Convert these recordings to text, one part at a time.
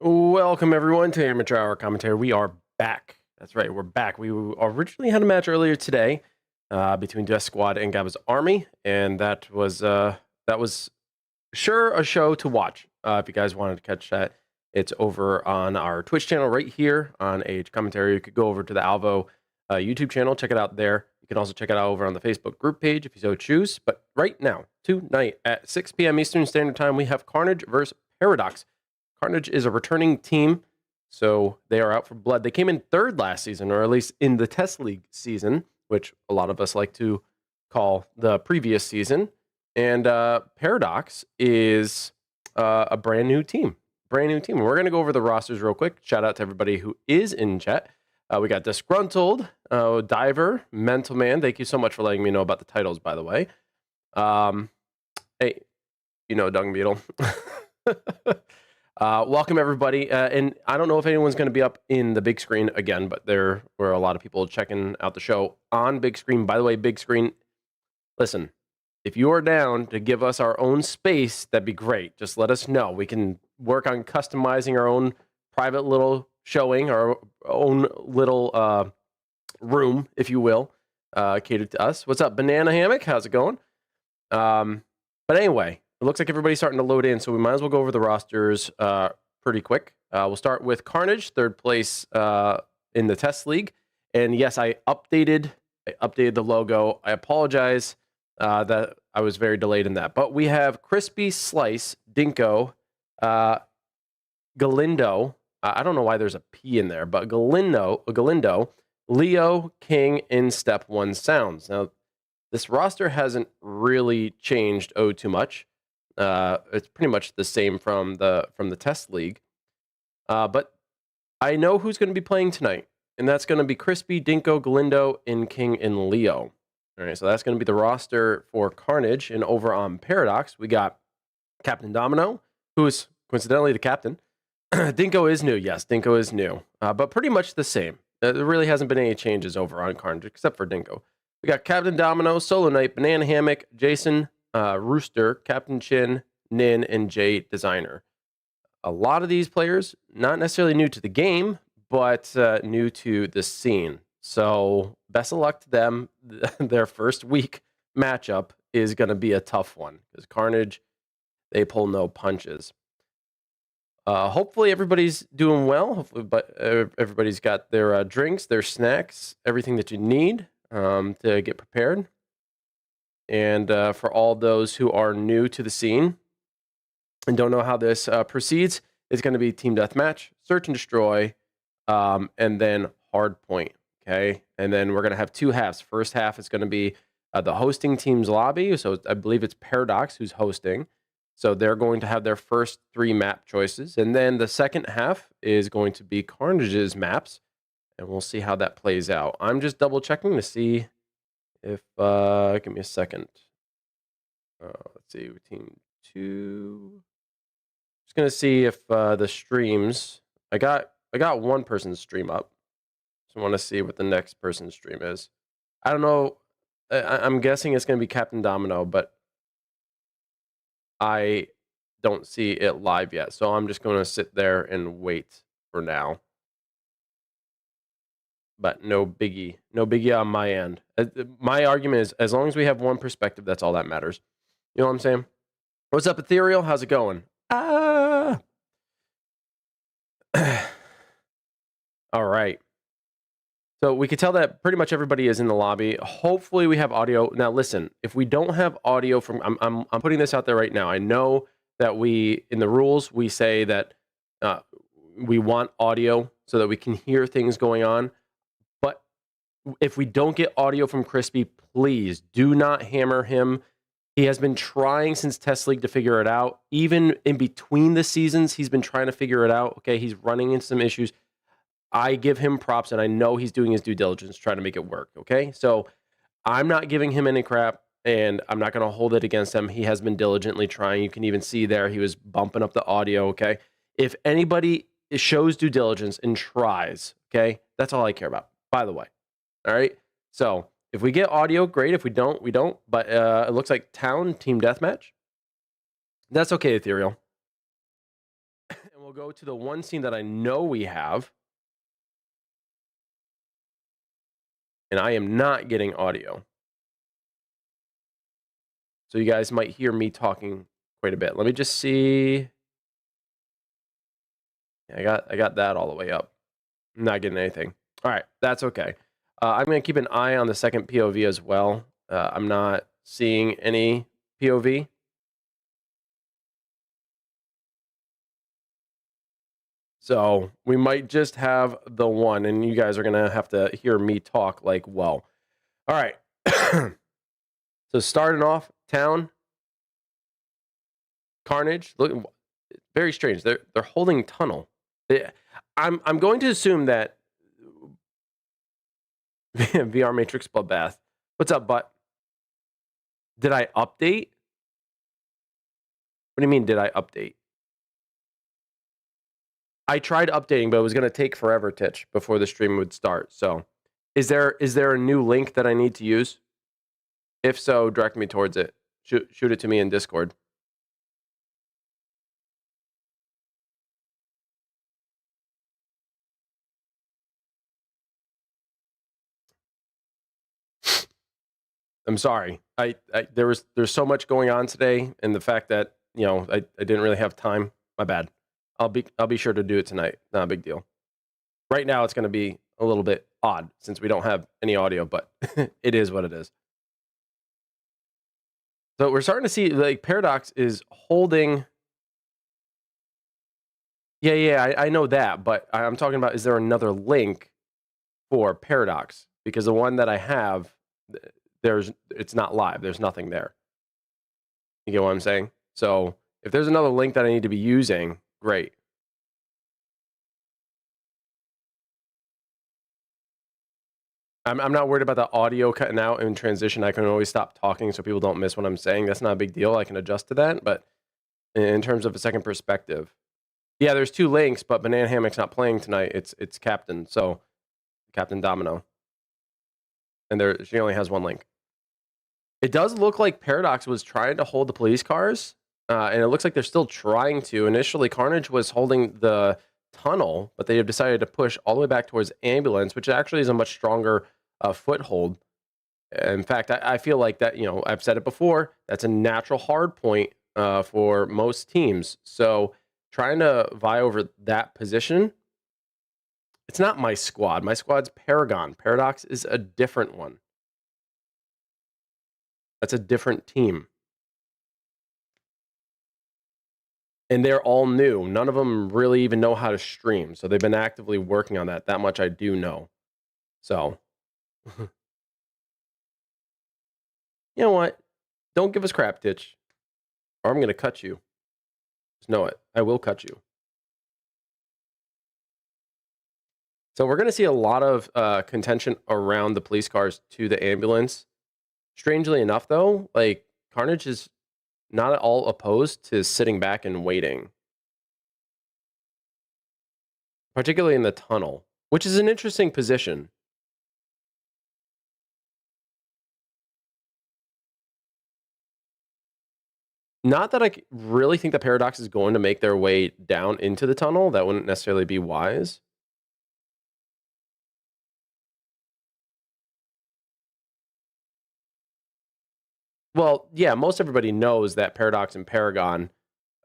Welcome everyone to Amateur Hour Commentary. We are back. That's right, we're back. We originally had a match earlier today between Death Squad and Gabba's Army, and that was sure a show to watch. If you guys wanted to catch that, it's over on our Twitch channel right here on AH Commentary. You could go over to the Alvo YouTube channel, check it out there. You can also check it out over on the Facebook group page if you so choose. But right now, tonight at 6 p.m. Eastern Standard Time, we have Carnage versus Paradox. Carnage is a returning team, so they are out for blood. They came in third last season, or at least in the Test League season, which a lot of us like to call the previous season. And Paradox is a brand new team. We're going to go over the rosters real quick. Shout out to everybody who is in chat. We got Disgruntled, Diver, Mental Man. Thank you so much for letting me know about the titles, by the way. Hey, Dung Beetle. Welcome everybody, and I don't know if anyone's going to be up in the big screen again, but there were a lot of people checking out the show on big screen. By the way, big screen, listen, if you are down to give us our own space, that'd be great. Just let us know. We can work on customizing our own private little showing, our own little room, if you will, catered to us. What's up, Banana Hammock? How's it going? But anyway, it looks like everybody's starting to load in, so we might as well go over the rosters pretty quick. We'll start with Carnage, third place in the Test League. And yes, I updated the logo. I apologize that I was very delayed in that. But we have Crispy Slice, Dinko, Galindo. I don't know why there's a P in there, but Galindo, Leo, King, in Step 1 Sounds. Now, this roster hasn't really changed too much. It's pretty much the same from the Test League. But I know who's going to be playing tonight, and that's going to be Crispy, Dinko, Galindo, and King, and Leo. All right, so that's going to be the roster for Carnage. And over on Paradox, we got Captain Domino, who is coincidentally the captain. Dinko is new. Yes, Dinko is new, but pretty much the same. There really hasn't been any changes over on Carnage, except for Dinko. We got Captain Domino, Solo Knight, Banana Hammock, Jason, Rooster, Captain Chin, Nin, and Jay Designer. A lot of these players, not necessarily new to the game, but new to the scene. So best of luck to them. Their first week matchup is going to be a tough one because Carnage, they pull no punches. Hopefully everybody's doing well. Hopefully, but everybody's got their drinks, their snacks, everything that you need to get prepared. And for all those who are new to the scene and don't know how this proceeds, it's going to be Team Deathmatch, Search and Destroy, and then Hardpoint. Okay, and then we're going to have two halves. First half is going to be the hosting team's lobby. So I believe it's Paradox who's hosting. So they're going to have their first 3 map choices. And then the second half is going to be Carnage's maps. And we'll see how that plays out. I'm just double checking to see if, give me a second. Let's see, team 2. Just going to see if the streams, I got one person's stream up. So I want to see what the next person's stream is. I don't know. I'm guessing it's going to be Captain Domino, but I don't see it live yet. So I'm just going to sit there and wait for now. But no biggie on my end. My argument is, as long as we have one perspective, that's all that matters. You know what I'm saying? What's up, Ethereal? How's it going? All right. So we can tell that pretty much everybody is in the lobby. Hopefully we have audio. Now listen, if we don't have audio from, I'm putting this out there right now. I know that in the rules, we say that we want audio so that we can hear things going on. But if we don't get audio from Crispy, please do not hammer him. He has been trying since Test League to figure it out. Even in between the seasons, he's been trying to figure it out. Okay, he's running into some issues. I give him props, and I know he's doing his due diligence trying to make it work, okay? So I'm not giving him any crap, and I'm not going to hold it against him. He has been diligently trying. You can even see there he was bumping up the audio, okay? If anybody shows due diligence and tries, okay, that's all I care about, by the way, all right? So if we get audio, great. If we don't, we don't. But it looks like Town Team Deathmatch. That's okay, Ethereal. And we'll go to the one scene that I know we have. And I am not getting audio. So you guys might hear me talking quite a bit. Let me just see. I got that all the way up. I'm not getting anything. All right, that's okay. I'm going to keep an eye on the second POV as well. I'm not seeing any POV. So we might just have the one, and you guys are going to have to hear me talk like, well. All right. So starting off, town, Carnage. Look, very strange. They're holding tunnel. I'm going to assume that VR Matrix Bloodbath. What's up, butt? Did I update? What do you mean, did I update? I tried updating, but it was going to take forever, Titch, before the stream would start. So, is there a new link that I need to use? If so, direct me towards it. Shoot it to me in Discord. I'm sorry. There's so much going on today, and the fact that I didn't really have time. My bad. I'll be sure to do it tonight. Not a big deal. Right now, it's going to be a little bit odd since we don't have any audio, but it is what it is. So we're starting to see like Paradox is holding. Yeah, I know that, but I'm talking about, is there another link for Paradox? Because the one that I have, it's not live. There's nothing there. You get what I'm saying? So if there's another link that I need to be using, great. I'm not worried about the audio cutting out in transition. I can always stop talking so people don't miss what I'm saying. That's not a big deal. I can adjust to that. But in terms of a second perspective, yeah, there's two links, but Banana Hammock's not playing tonight. It's Captain, so Captain Domino, and she only has one link. It does look like Paradox was trying to hold the police cars, and it looks like they're still trying to. Initially, Carnage was holding the tunnel, but they have decided to push all the way back towards ambulance, which actually is a much stronger foothold. In fact, I feel like that, I've said it before, that's a natural hard point for most teams. So trying to vie over that position, it's not my squad. My squad's Paragon. Paradox is a different one. That's a different team. And they're all new. None of them really even know how to stream. So they've been actively working on that. That much I do know. So, you know what? Don't give us crap, Titch. Or I'm going to cut you. Just know it. I will cut you. So we're going to see a lot of contention around the police cars to the ambulance. Strangely enough, though, like Carnage is not at all opposed to sitting back and waiting, particularly in the tunnel, which is an interesting position. Not that I really think the Paradox is going to make their way down into the tunnel. That wouldn't necessarily be wise. Well, yeah, most everybody knows that Paradox and Paragon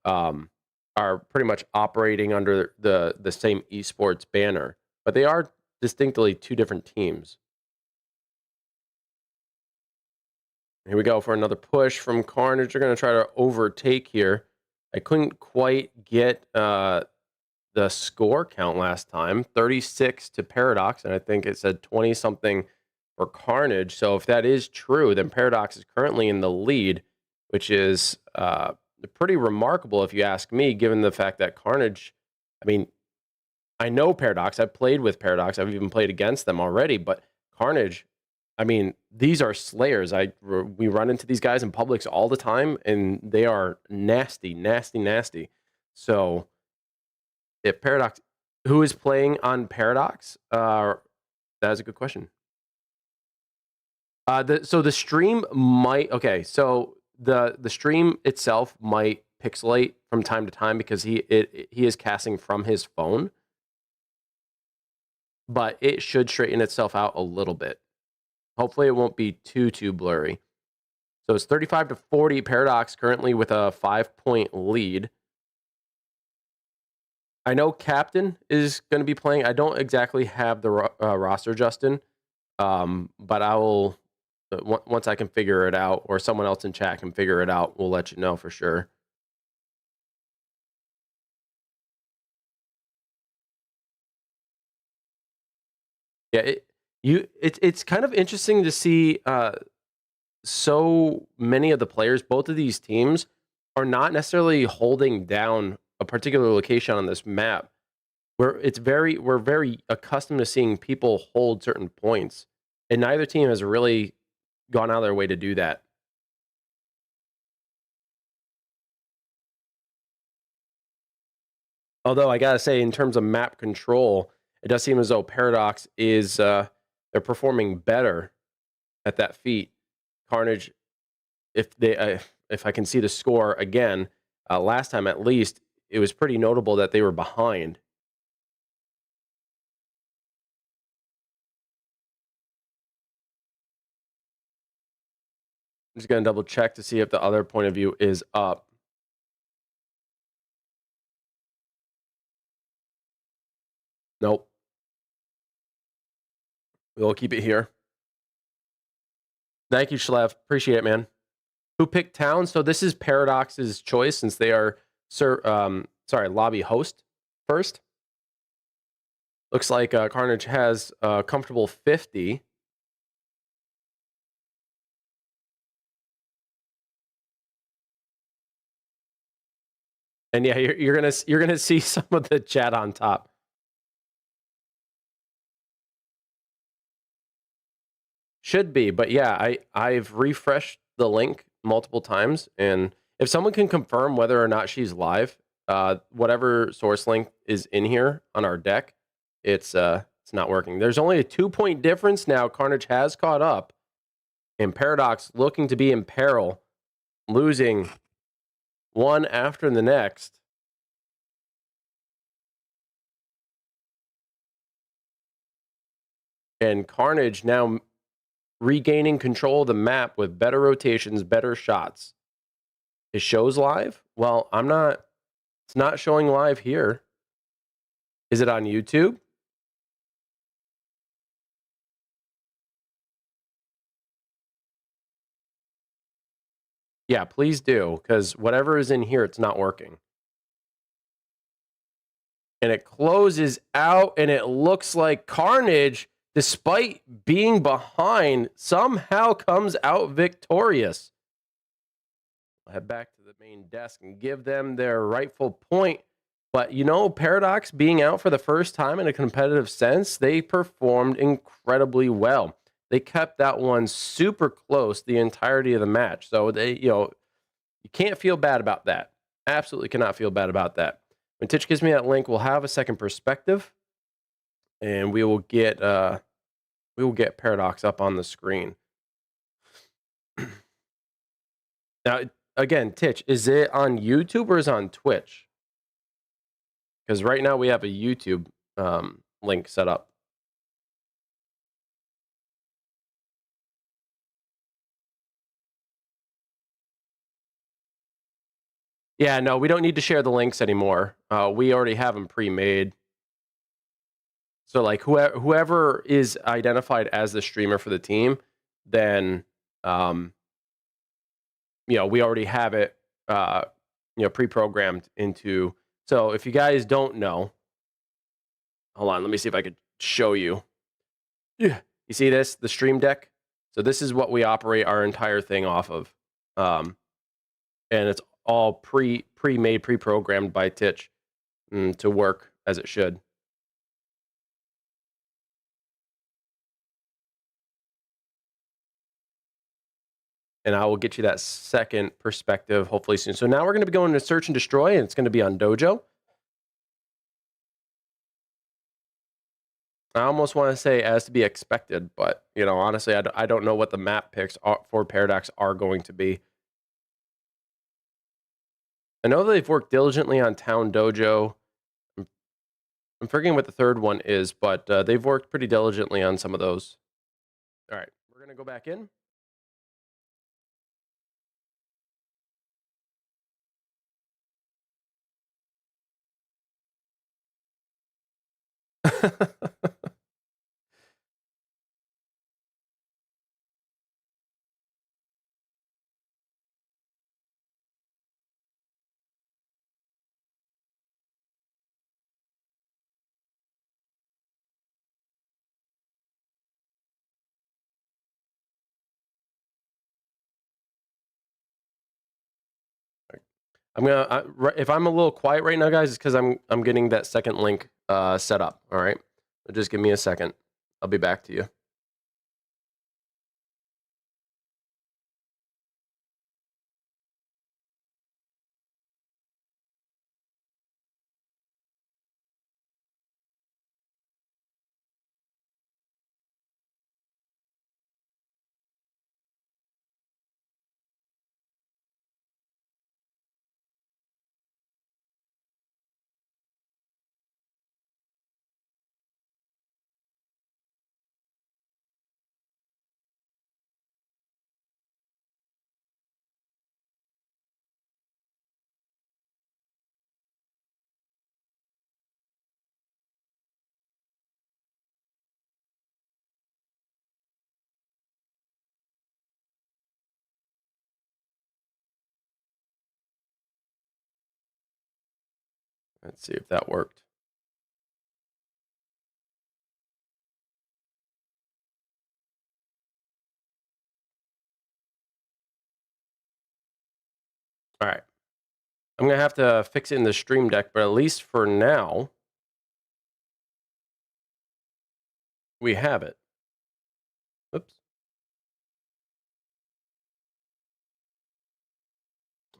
are pretty much operating under the same esports banner, but they are distinctly two different teams. Here we go for another push from Carnage. They're going to try to overtake here. I couldn't quite get the score count last time. 36 to Paradox, and I think it said 20-something for Carnage. So if that is true, then Paradox is currently in the lead, which is pretty remarkable if you ask me, given the fact that Carnage, I know Paradox. I've played with Paradox. I've even played against them already, but Carnage, these are slayers. We run into these guys in Publix all the time, and they are nasty, nasty, nasty. So if Paradox, who is playing on Paradox? That is a good question. So the stream might, okay, so the stream itself might pixelate from time to time because he is casting from his phone, but it should straighten itself out a little bit. Hopefully, it won't be too blurry. So it's 35-40. Paradox currently with a 5-point lead. I know Captain is going to be playing. I don't exactly have the roster, Justin, but I will, once I can figure it out, or someone else in chat can figure it out, we'll let you know for sure. Yeah, it's kind of interesting to see so many of the players, both of these teams, are not necessarily holding down a particular location on this map. We're very accustomed to seeing people hold certain points, and neither team has really gone out of their way to do that. Although I gotta say, in terms of map control, it does seem as though Paradox is they're performing better at that feat. Carnage, if I can see the score again, last time at least, it was pretty notable that they were behind. I'm just gonna double check to see if the other point of view is up. Nope. We'll keep it here. Thank you, Schlev. Appreciate it, man. Who picked town? So this is Paradox's choice since they are lobby host first. Looks like Carnage has a comfortable 50. And yeah, you're gonna see some of the chat on top. Should be, but yeah, I've refreshed the link multiple times, and if someone can confirm whether or not she's live, whatever source link is in here on our deck, it's not working. There's only a 2-point difference now. Carnage has caught up, and Paradox looking to be in peril, losing one after the next. And Carnage now regaining control of the map with better rotations, better shots. It shows live? Well, it's not showing live here. Is it on YouTube? Yeah, please do, because whatever is in here, it's not working. And it closes out, and it looks like Carnage, despite being behind, somehow comes out victorious. I'll head back to the main desk and give them their rightful point. But, Paradox being out for the first time in a competitive sense, they performed incredibly well. They kept that one super close the entirety of the match. So you can't feel bad about that. Absolutely cannot feel bad about that. When Titch gives me that link, we'll have a second perspective, and we will get Paradox up on the screen. Now, again, Titch, is it on YouTube or is it on Twitch? Because right now we have a YouTube link set up. Yeah, no, we don't need to share the links anymore. We already have them pre-made. So, like, whoever is identified as the streamer for the team, then, we already have it, pre-programmed into. So, if you guys don't know, hold on, let me see if I could show you. Yeah, you see this, the stream deck? So this is what we operate our entire thing off of, and it's all pre-made, pre-programmed by Titch to work as it should. And I will get you that second perspective hopefully soon. So now we're going to be going to Search and Destroy, and it's going to be on Dojo. I almost want to say as to be expected, but, honestly, I don't know what the map picks for Paradox are going to be. I know they've worked diligently on Town Dojo. I'm forgetting what the third one is, but they've worked pretty diligently on some of those. All right, we're going to go back in. If I'm a little quiet right now, guys, it's because I'm getting that second link set up. All right, so just give me a second. I'll be back to you. Let's see if that worked. All right. I'm going to have to fix it in the Stream Deck, but at least for now, we have it. Oops.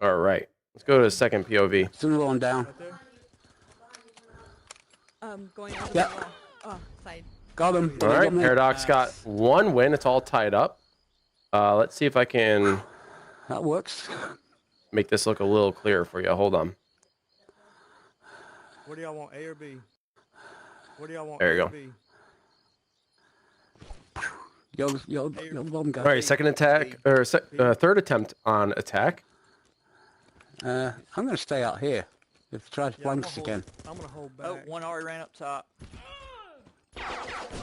All right. Let's go to the second POV. Still going down. Going over Yep. the side. Got him. All right. Paradox got one win. It's all tied up. Let's see if I can That works. make this look a little clearer for you. Hold on. What do y'all want, A or B? What do y'all want, There you A or go. B? Yo, bomb guy. All right. Second attack, or third attempt on attack. I'm going to stay out here. Let's try to Yeah, flank us again. I'm gonna hold back. Oh, one already ran up top.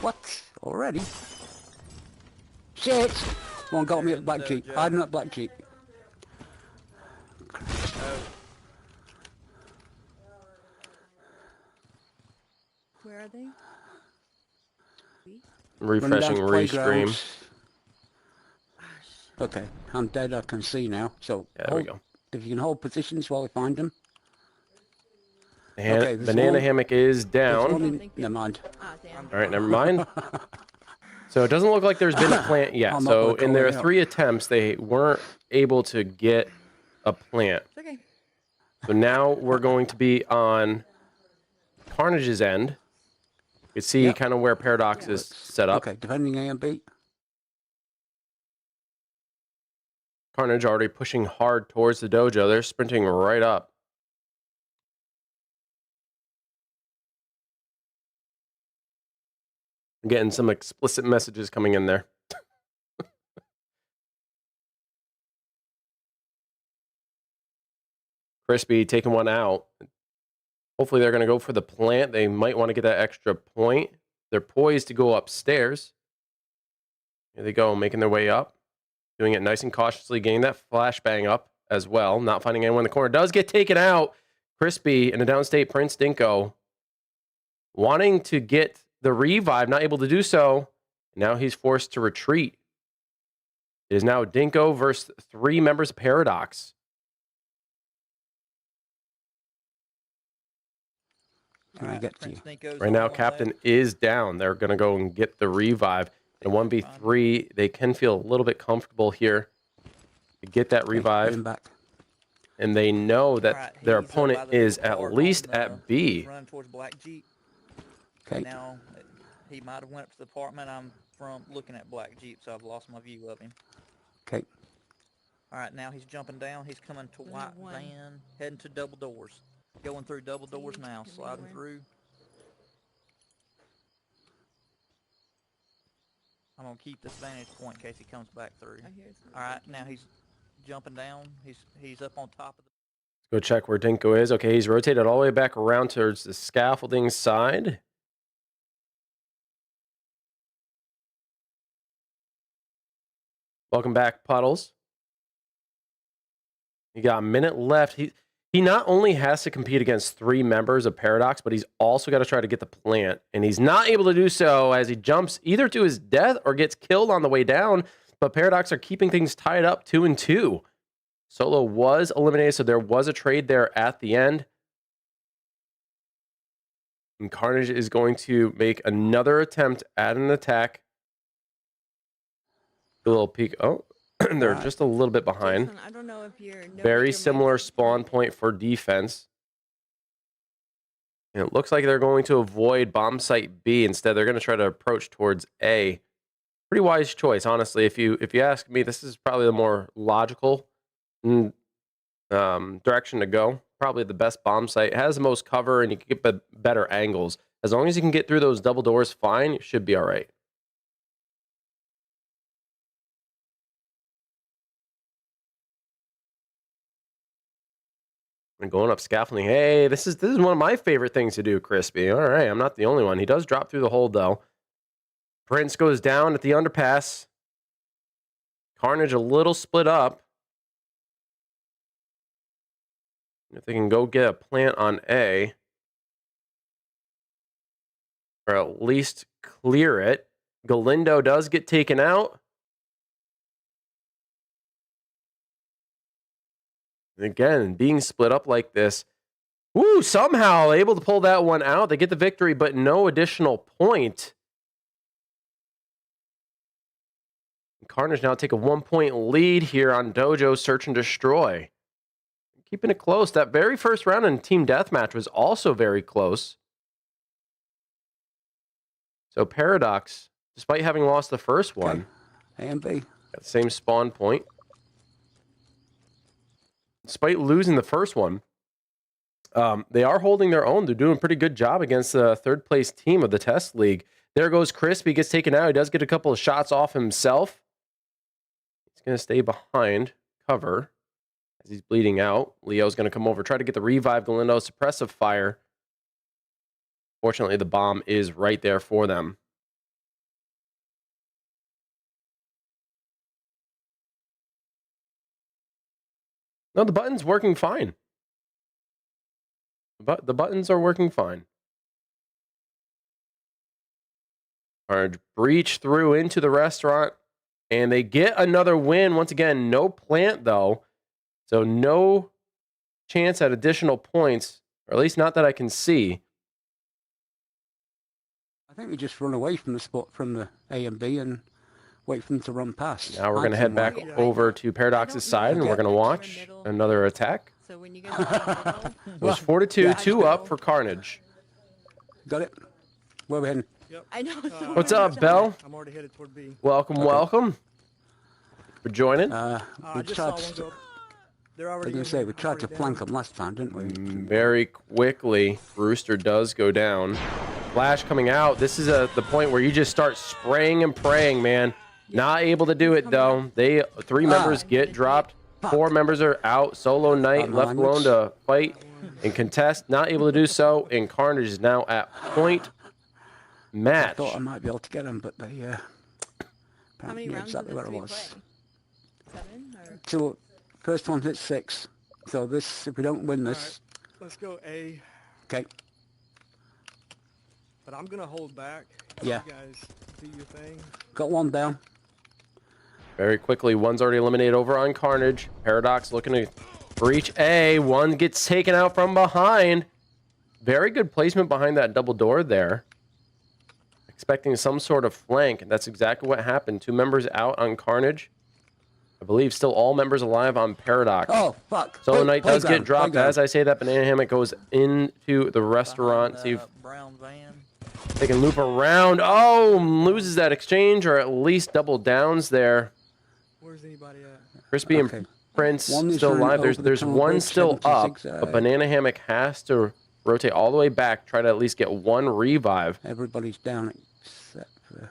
What? Already? Shit! One got me at the black jeep. Yeah. Hiding at black jeep. Where are they? Running down Refreshing to restream. playgrounds. Okay, I'm dead. I can see now. So Yeah, there we go. If you can hold positions while we find them. And Okay, there's banana one- hammock is There's one down. in- Never mind. Ah, damn. All right, never mind. So it doesn't look like there's been a plant yet. I'm not So gonna in their call it out. 3 attempts, they weren't able to get a plant. It's okay. So now we're going to be on Carnage's end. You can see Yep. kind of where Paradox is set up. Okay, defending A and B. Carnage already pushing hard towards the dojo. They're sprinting right up. I'm getting some explicit messages coming in there. Crispy taking one out. Hopefully they're going to go for the plant. They might want to get that extra point. They're poised to go upstairs. Here they go, making their way up. Doing it nice and cautiously, getting that flashbang up as well. Not finding anyone in the corner. Does get taken out. Crispy and a downstate Prince Dinko wanting to get the revive, not able to do so. Now he's forced to retreat. It is now Dinko versus 3 members of Paradox. Can I get to you? Right now, Captain is down. They're going to go and get the revive. In 1v3, they can feel a little bit comfortable here to get that revive. Getting back. And they know that their opponent is at least at B. Running towards Black Jeep. Okay. Now, he might have went up to the apartment. I'm from looking at Black Jeep, so I've lost my view of him. Okay. All right, now he's jumping down. He's coming to white one. van, heading to double doors. Going through double doors now, Give me sliding one. through. I'm gonna keep this vantage point in case he comes back through. Oh, here's All right, now he's jumping down. He's up on top of the. Go check where Dinko is. Okay, he's rotated all the way back around towards the scaffolding side. Welcome back, Puddles. You got a minute left. He not only has to compete against 3 members of Paradox, but he's also got to try to get the plant. And he's not able to do so as he jumps either to his death or gets killed on the way down. But Paradox are keeping things tied up 2-2. Solo was eliminated, so there was a trade there at the end. And Carnage is going to make another attempt at an attack. A little peek. Oh, they're just a little bit behind. Jason, I don't know if you're Very similar spawn point for defense. And it looks like they're going to avoid bomb site B. Instead, they're going to try to approach towards A. Pretty wise choice, honestly. If you ask me, this is probably the more logical direction to go. Probably the best bomb site. It has the most cover, and you can get better angles. As long as you can get through those double doors fine, you should be all right. And going up scaffolding. Hey, this is one of my favorite things to do, Crispy. All right, I'm not the only one. He does drop through the hole, though. Prince goes down at the underpass. Carnage a little split up. If they can go get a plant on A, or at least clear it. Galindo does get taken out. And again, being split up like this. Woo, somehow able to pull that one out. They get the victory, but no additional point. Carnage now take a 1-point lead here on Dojo Search and Destroy. Keeping it close. That very first round in Team Deathmatch was also very close. So Paradox, despite having lost the first one, A and B. got the same spawn point. Despite losing the first one, they are holding their own. They're doing a pretty good job against the third place team of the test league. There goes Crispy, gets taken out. He does get a couple of shots off himself. He's going to stay behind cover as he's bleeding out. Leo's going to come over, try to get the revive. Galindo, suppressive fire. Fortunately, the bomb is right there for them. No, the button's working fine. But the buttons are working fine. Carnage breach through into the restaurant, and they get another win. Once again, no plant, though. So no chance at additional points, or at least not that I can see. I think we just run away from the spot from the A and B and wait for them to run past. Now we're going to head back Yeah. over to Paradox's side, and we're going to watch another attack. So when you guys are in the It was 4-2, 2 up for Carnage. Got it? Where are we heading? Yep. I know. So What's up, Bell? I'm already headed toward B. Welcome, welcome. For joining. I We just saw tried one to, go. They're I already. was going to say, we tried to flank them last time, didn't we? Very quickly, Rooster does go down. Flash coming out. This is the point where you just start spraying and praying, man. Not able to do it, though. 3 members get dropped. 4 members are out. Solo Knight left alone to fight and contest. Not able to do so. And Carnage is now at point I match. thought I might be able to get them, but they How apparently many knew rounds exactly of where this I we was. play? 7 or? So, first one hit 6. So this, if we don't win this, Let's go A, okay. but I'm gonna hold back. Yeah. You guys do your thing. Got one down. Very quickly, one's already eliminated over on Carnage. Paradox looking to breach A. One gets taken out from behind. Very good placement behind that double door there. Expecting some sort of flank. And that's exactly what happened. 2 members out on Carnage. I believe still all members alive on Paradox. Oh, fuck. Solo Knight does get Playground, dropped. playground. As I say that, Banana Hammock goes into the restaurant. Behind See if the brown van. they can loop around. Oh, loses that exchange, or at least double downs there. Where's anybody at? Crispy and Okay. Prince One is still running alive. over the There's tunnel one bridge, still heading to up, zigzag. but Banana Hammock has to rotate all the way back, try to at least get one revive. Everybody's down except for...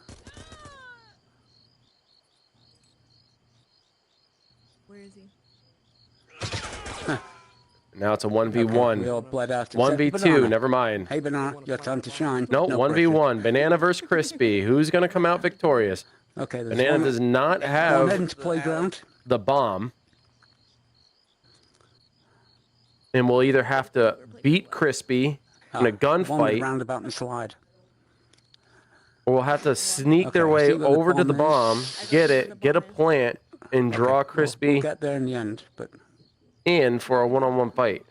Where is he? Now it's a Okay, we 1v1. all bled out. except 1v2, Banana. never mind. Hey, Banana, your time to shine. No, pressure. 1v1. Banana versus Crispy. Who's going to come out victorious? Okay, there's Banana one, does not one have heading to playground. the bomb. And we'll either have to beat Crispy in a One with gunfight, roundabout and slide. or we'll have to sneak their Okay, way see where the over to the bomb bomb, is? get it, get a plant, and draw Okay, Crispy We'll get there in the end, but in for a one-on-one fight.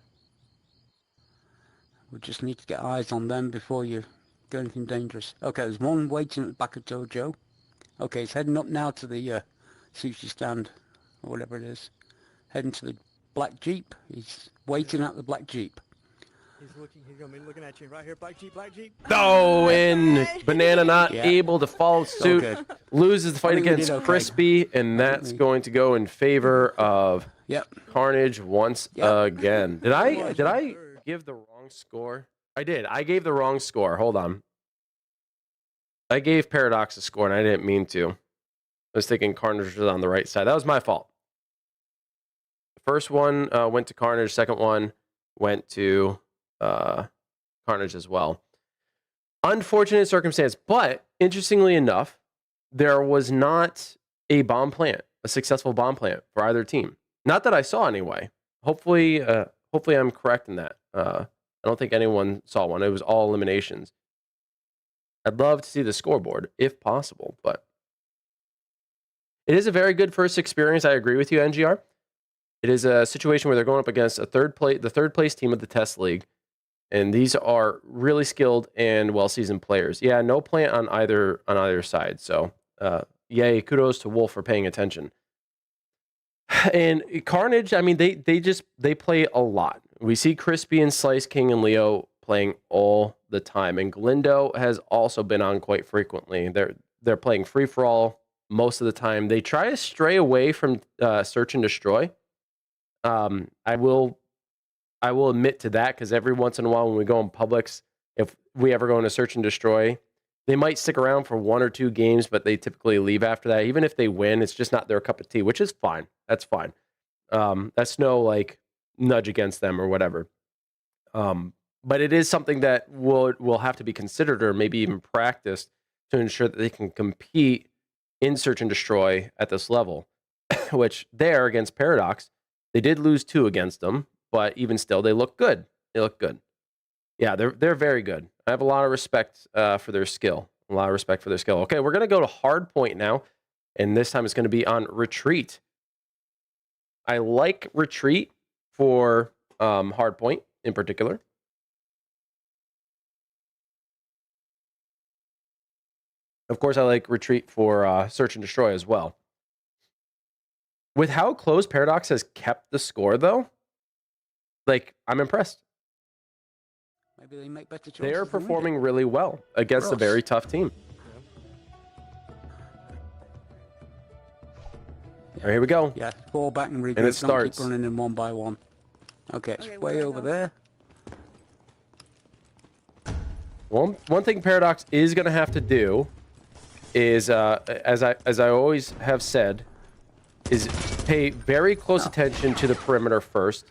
we just need to get eyes on them before you do anything dangerous. Okay, there's one waiting at the back of Dojo. Okay, he's heading up now to the sushi stand, or whatever it is. Heading to the black Jeep. He's waiting at the black Jeep. He's gonna be looking at you right here. Black Jeep, Black Jeep. Oh, and Banana not Yeah. able to follow suit, Okay. loses the fight I think we against did okay. Crispy, and that's going to go in favor of Yep. Carnage once Yep. again. Did I give the wrong score? I did. I gave the wrong score. Hold on. I gave Paradox a score, and I didn't mean to. I was thinking Carnage was on the right side. That was my fault. The first one went to Carnage. Second one went to Carnage as well. Unfortunate circumstance, but interestingly enough, there was not a bomb plant, a successful bomb plant for either team. Not that I saw anyway. Hopefully I'm correct in that. I don't think anyone saw one. It was all eliminations. I'd love to see the scoreboard if possible, but it is a very good first experience. I agree with you, NGR. It is a situation where they're going up against the third place team of the test league, and these are really skilled and well-seasoned players. Yeah, no plant on either side. So, yay, kudos to Wolf for paying attention. And Carnage, I mean, they play a lot. We see Crispy and Slice King and Leo playing all the time, and Galindo has also been on quite frequently. They're playing free for all most of the time. They try to stray away from search and destroy. I will admit to that, because every once in a while when we go in Publix, if we ever go into search and destroy, they might stick around for 1 or 2 games, but they typically leave after that. Even if they win, it's just not their cup of tea, which is fine. That's fine. That's no like nudge against them or whatever. But it is something that will have to be considered, or maybe even practiced, to ensure that they can compete in search and destroy at this level. Which there against Paradox, they did lose 2 against them, but even still, they look good. They look good. Yeah, they're very good. I have a lot of respect for their skill. A lot of respect for their skill. Okay, we're gonna go to Hardpoint now, and this time it's gonna be on Retreat. I like Retreat for Hardpoint in particular. Of course, I like Retreat for Search and Destroy as well. With how close Paradox has kept the score, though, like, I'm impressed. Maybe they make better choices. They are than we did. performing really well against a Gross. very tough team. All right, here we go. Yeah, fall back and regroup. And it Don't starts. keep running in one by one. Okay, it's Okay, way where over do I there. One thing Paradox is going to have to do is, as I always have said, is pay very close attention to the perimeter first,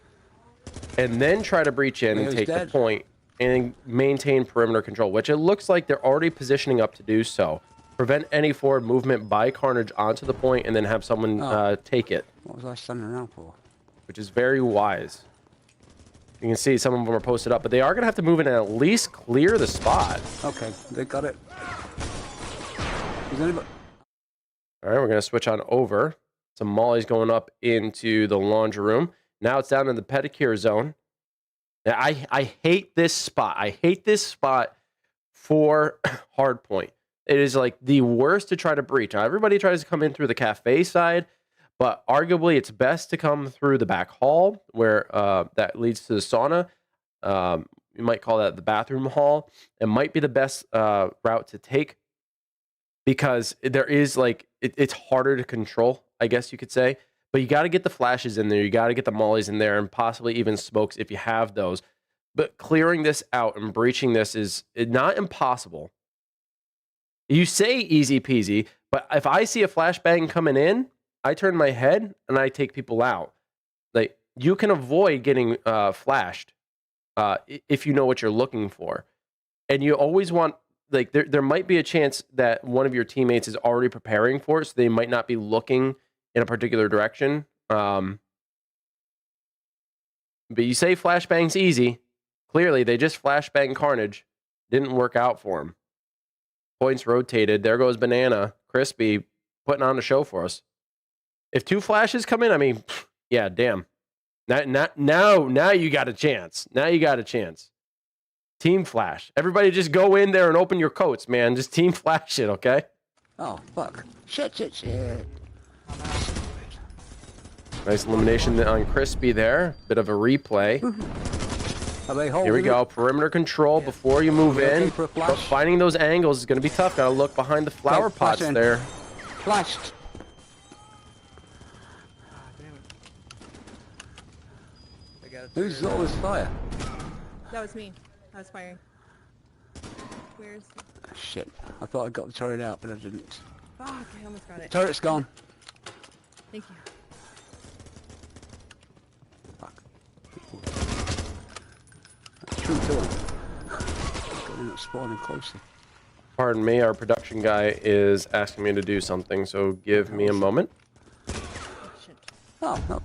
and then try to breach in and Leo's take the dead. point and maintain perimeter control, which it looks like they're already positioning up to do so. Prevent any forward movement by Carnage onto the point, and then have someone take it, What was I standing around for? which is very wise. You can see some of them are posted up, but they are going to have to move in and at least clear the spot. Okay, they got it. Is anybody... All right, we're going to switch on over. Some mollies going up into the laundry room. Now it's down in the pedicure zone. Now, I hate this spot. I hate this spot for Hardpoint. It is like the worst to try to breach. Now, everybody tries to come in through the cafe side, but arguably it's best to come through the back hall where that leads to the sauna. You might call that the bathroom hall. It might be the best route to take, because there is like, it's harder to control, I guess you could say. But you got to get the flashes in there. You got to get the mollies in there and possibly even smokes if you have those. But clearing this out and breaching this is not impossible. You say easy peasy, but if I see a flashbang coming in, I turn my head and I take people out. Like, you can avoid getting flashed if you know what you're looking for. And you always want, like, there might be a chance that one of your teammates is already preparing for it, so they might not be looking in a particular direction. But you say flashbang's easy. Clearly, they just flashbang Carnage. Didn't work out for him. Points rotated. There goes Banana. Crispy putting on a show for us. If 2 flashes come in, I mean, yeah, damn. Now you got a chance. Now you got a chance. Team flash. Everybody just go in there and open your coats, man. Just team flash it, okay? Oh, fuck. Shit. Nice elimination on Crispy there. Bit of a replay. Are they holding Here we it? go. Perimeter control before you move Okay in. for a But flash? finding those angles is going to be tough. Got to look behind the flower Okay, flash pots in. there. Flashed. Ah, damn it. They got it. Who's all this fire? That was me. I was firing. Where's... Shit. I thought I got the turret out, but I didn't. Fuck, I almost got it. Turret's gone. Thank you. Fuck. True to him. Got up spawning closer. Pardon me, our production guy is asking me to do something, so give me a moment. Oh, shit. Oh, no.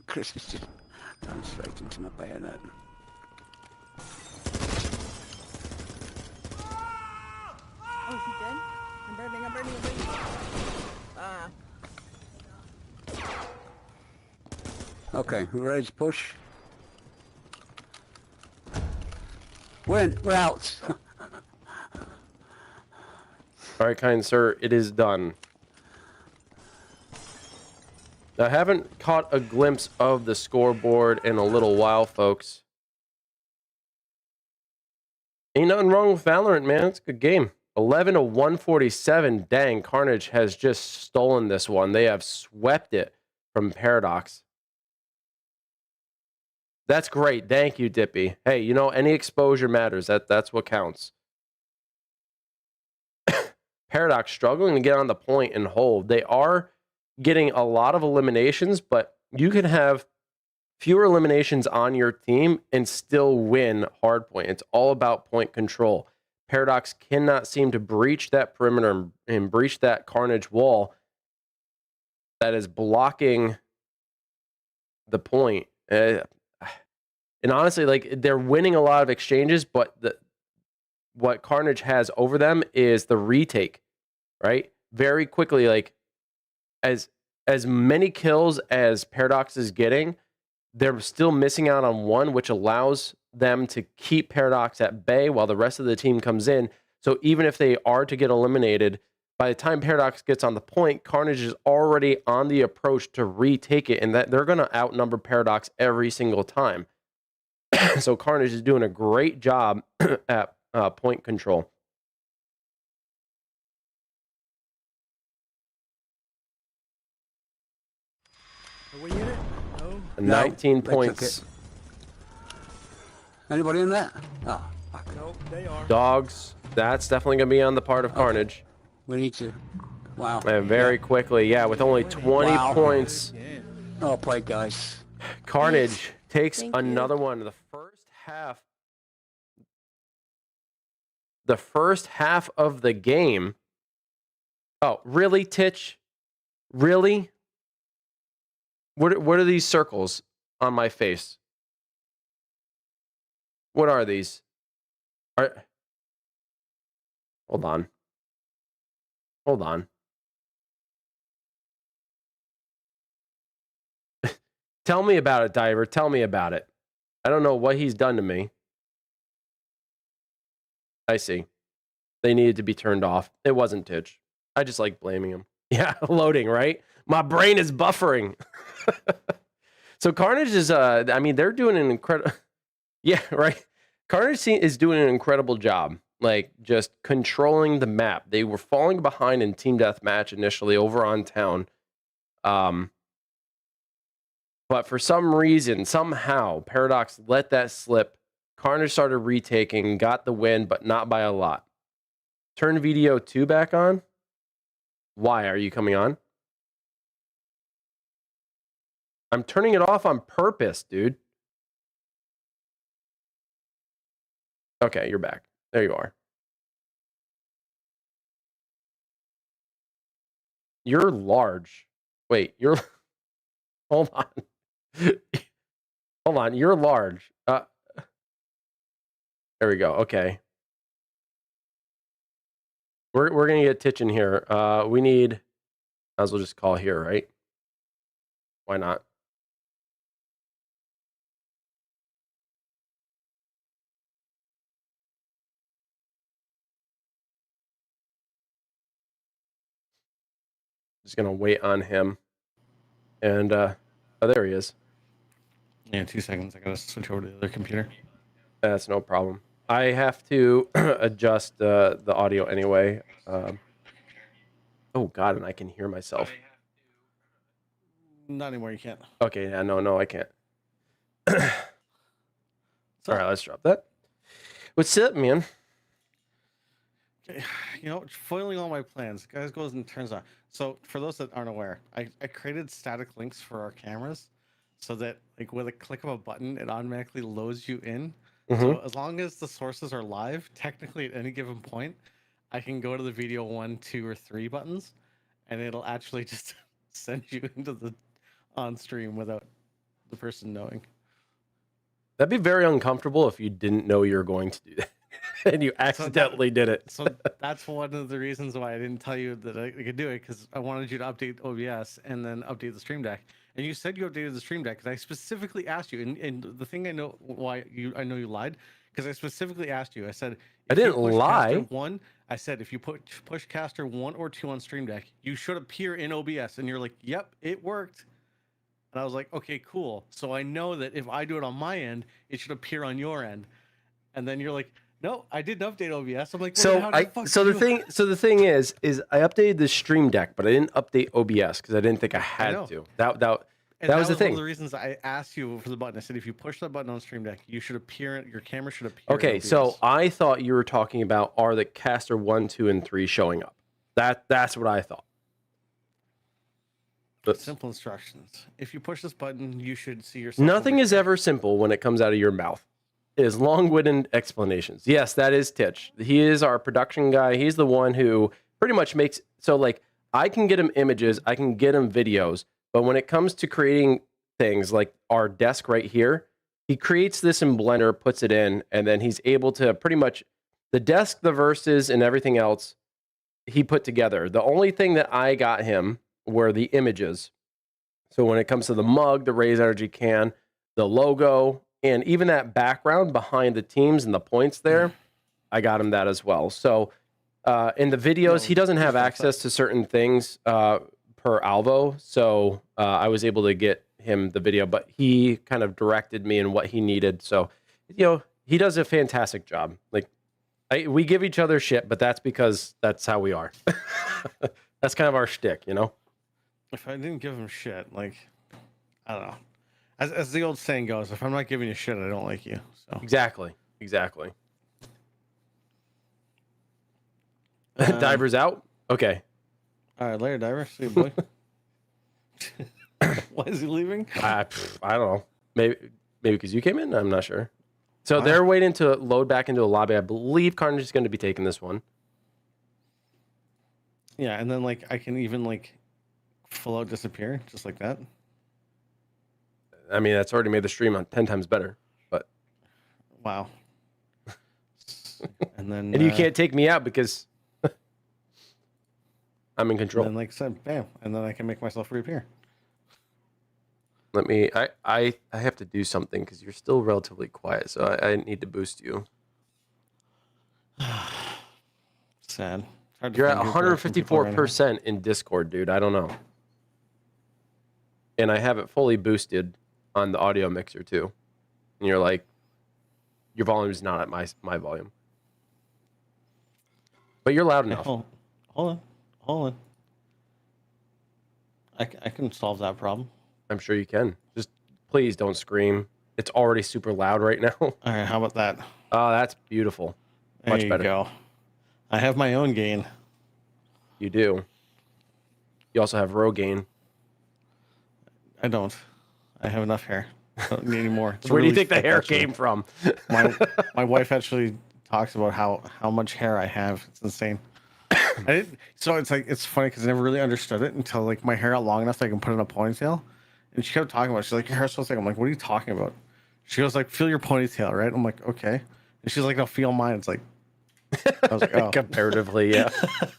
Chris is just going straight into my bayonet. Oh, is he dead? I'm burning. Ah. Okay, we're ready to push. We're out. All right, kind sir, it is done. I haven't caught a glimpse of the scoreboard in a little while, folks. Ain't nothing wrong with Valorant, man. It's a good game. 11 to 147. Dang, Carnage has just stolen this one. They have swept it from Paradox. That's great. Thank you, Dippy. Hey, you know, any exposure matters. That's what counts. Paradox struggling to get on the point and hold. They are getting a lot of eliminations, but you can have fewer eliminations on your team and still win hardpoint. It's all about point control. Paradox cannot seem to breach that perimeter and breach that Carnage wall that is blocking the point. And honestly, like, they're winning a lot of exchanges, but what Carnage has over them is the retake, right? Very quickly, like, as many kills as Paradox is getting, they're still missing out on one, which allows them to keep Paradox at bay while the rest of the team comes in. So even if they are to get eliminated, by the time Paradox gets on the point, Carnage is already on the approach to retake it, and that they're going to outnumber Paradox every single time. So Carnage is doing a great job at point control. Are we in it? No. 19 they took points. it. Anybody in there? Oh, fuck. Nope, they are. Dogs, that's definitely going to be on the part of Carnage. We need to. Wow. And very quickly, yeah, with only 20 Wow. points, Oh, play, guys. Carnage takes Thank you. another one. The first half of the game. Oh, really, Titch? Really? What are these circles on my face? What are these? Hold on. Hold on. Tell me about it, Diver. Tell me about it. I don't know what he's done to me. I see. They needed to be turned off. It wasn't Titch. I just like blaming him. Yeah, loading, right? My brain is buffering. So Carnage is, I mean, they're doing an incredible... Yeah, right? Carnage is doing an incredible job. like just controlling the map. They were falling behind in team deathmatch initially over on town. But for some reason, somehow, Paradox let that slip. Carnage started retaking, got the win, but not by a lot. Turn video 2 back on. Why are you coming on? I'm turning it off on purpose, dude. Okay, you're back. There you are. You're large. Wait, you're... Hold on. Hold on, you're large. There we go. Okay. We're gonna get Titch in here. We need... Might as well just call here, right? Why not? Just gonna wait on him. And oh, there he is. Yeah, 2 seconds. I gotta switch over to the other computer. That's no problem. I have to adjust the audio anyway. Oh God, and I can hear myself. Not anymore. You can't. Okay, yeah, no, I can't. So, All right, let's drop that. What's up, man? you know, foiling all my plans. Guys goes and turns on. So for those that aren't aware, I created static links for our cameras so that like with a click of a button, it automatically loads you in. So as long as the sources are live, technically at any given point, I can go to the video 1, 2, or 3 buttons, and it'll actually just send you into the on stream without the person knowing. That'd be very uncomfortable if you didn't know you were going to do that and you accidentally did it. So that's one of the reasons why I didn't tell you that I could do it, because I wanted you to update OBS and then update the Stream Deck. And you said you updated the Stream Deck, because I specifically asked you. And the thing I know why I know you lied, because I specifically asked you. I said I didn't lie. Caster 1, I said if you push Caster 1 or 2 on Stream Deck, you should appear in OBS. And you're like, yep, it worked. And I was like, okay, cool. So I know that if I do it on my end, it should appear on your end. And then you're like, no, I didn't update OBS. I'm like, well, the thing is I updated the Stream Deck, but I didn't update OBS because I didn't think I had to. That was the thing. One of the reasons I asked you for the button. I said if you push that button on Stream Deck, you should appear. Your camera should appear. Okay, so I thought you were talking about are the caster 1, 2, and 3 showing up? That's what I thought. But simple instructions. If you push this button, you should see yourself. Nothing is ever simple when it comes out of your mouth. It is long-winded explanations. Yes, that is Titch. He is our production guy. He's the one who pretty much makes... So, like, I can get him images. I can get him videos. But when it comes to creating things like our desk right here, he creates this in Blender, puts it in, and then he's able to pretty much... The desk, the verses, and everything else he put together. The only thing that I got him were the images. So when it comes to the mug, the Raise Energy can, the logo, and even that background behind the teams and the points there, I got him that as well. So in the videos, he doesn't have access to certain things per Alvo. So I was able to get him the video, but he kind of directed me in what he needed. So, you know, he does a fantastic job. Like, we give each other shit, but that's because that's how we are. That's kind of our shtick, you know? If I didn't give him shit, like, I don't know. As the old saying goes, if I'm not giving you shit, I don't like you. So Exactly. Diver's out? Okay. All right, later, Diver. See you, boy. Why is he leaving? I don't know. Maybe because you came in? I'm not sure. So they're waiting to load back into a lobby. I believe Carnage is going to be taking this one. Yeah, and then, like, I can even, like, full out disappear, just like that. I mean, that's already made the stream 10 times better. But wow. And then and you can't take me out because I'm in control. And then, like I said, bam, and then I can make myself reappear. Let me. I have to do something because you're still relatively quiet, so I need to boost you. Sad. You're at 154% in Discord, dude. I don't know. And I have it fully boosted on the audio mixer too. And you're like, your volume is not at my volume. but you're loud Hey, enough. hold on. I can solve that problem. I'm sure you can. Just please don't scream. It's already super loud right now. All right, how about that? Oh, that's beautiful. There Much you better. go. I have my own gain. You do. You also have Rogaine. I don't. I have enough hair. I don't need any more. It's Where do you really think the thick, hair actually. came from? My wife actually talks about how much hair I have. It's insane. So it's like it's funny because I never really understood it until like my hair got long enough that I can put it in a ponytail. And she kept talking about it. She's like, your hair's so thick. I'm like, what are you talking about? She goes like, feel your ponytail, right? I'm like, okay. And she's like, no, feel mine. It's like, I was like, oh. Comparatively, yeah.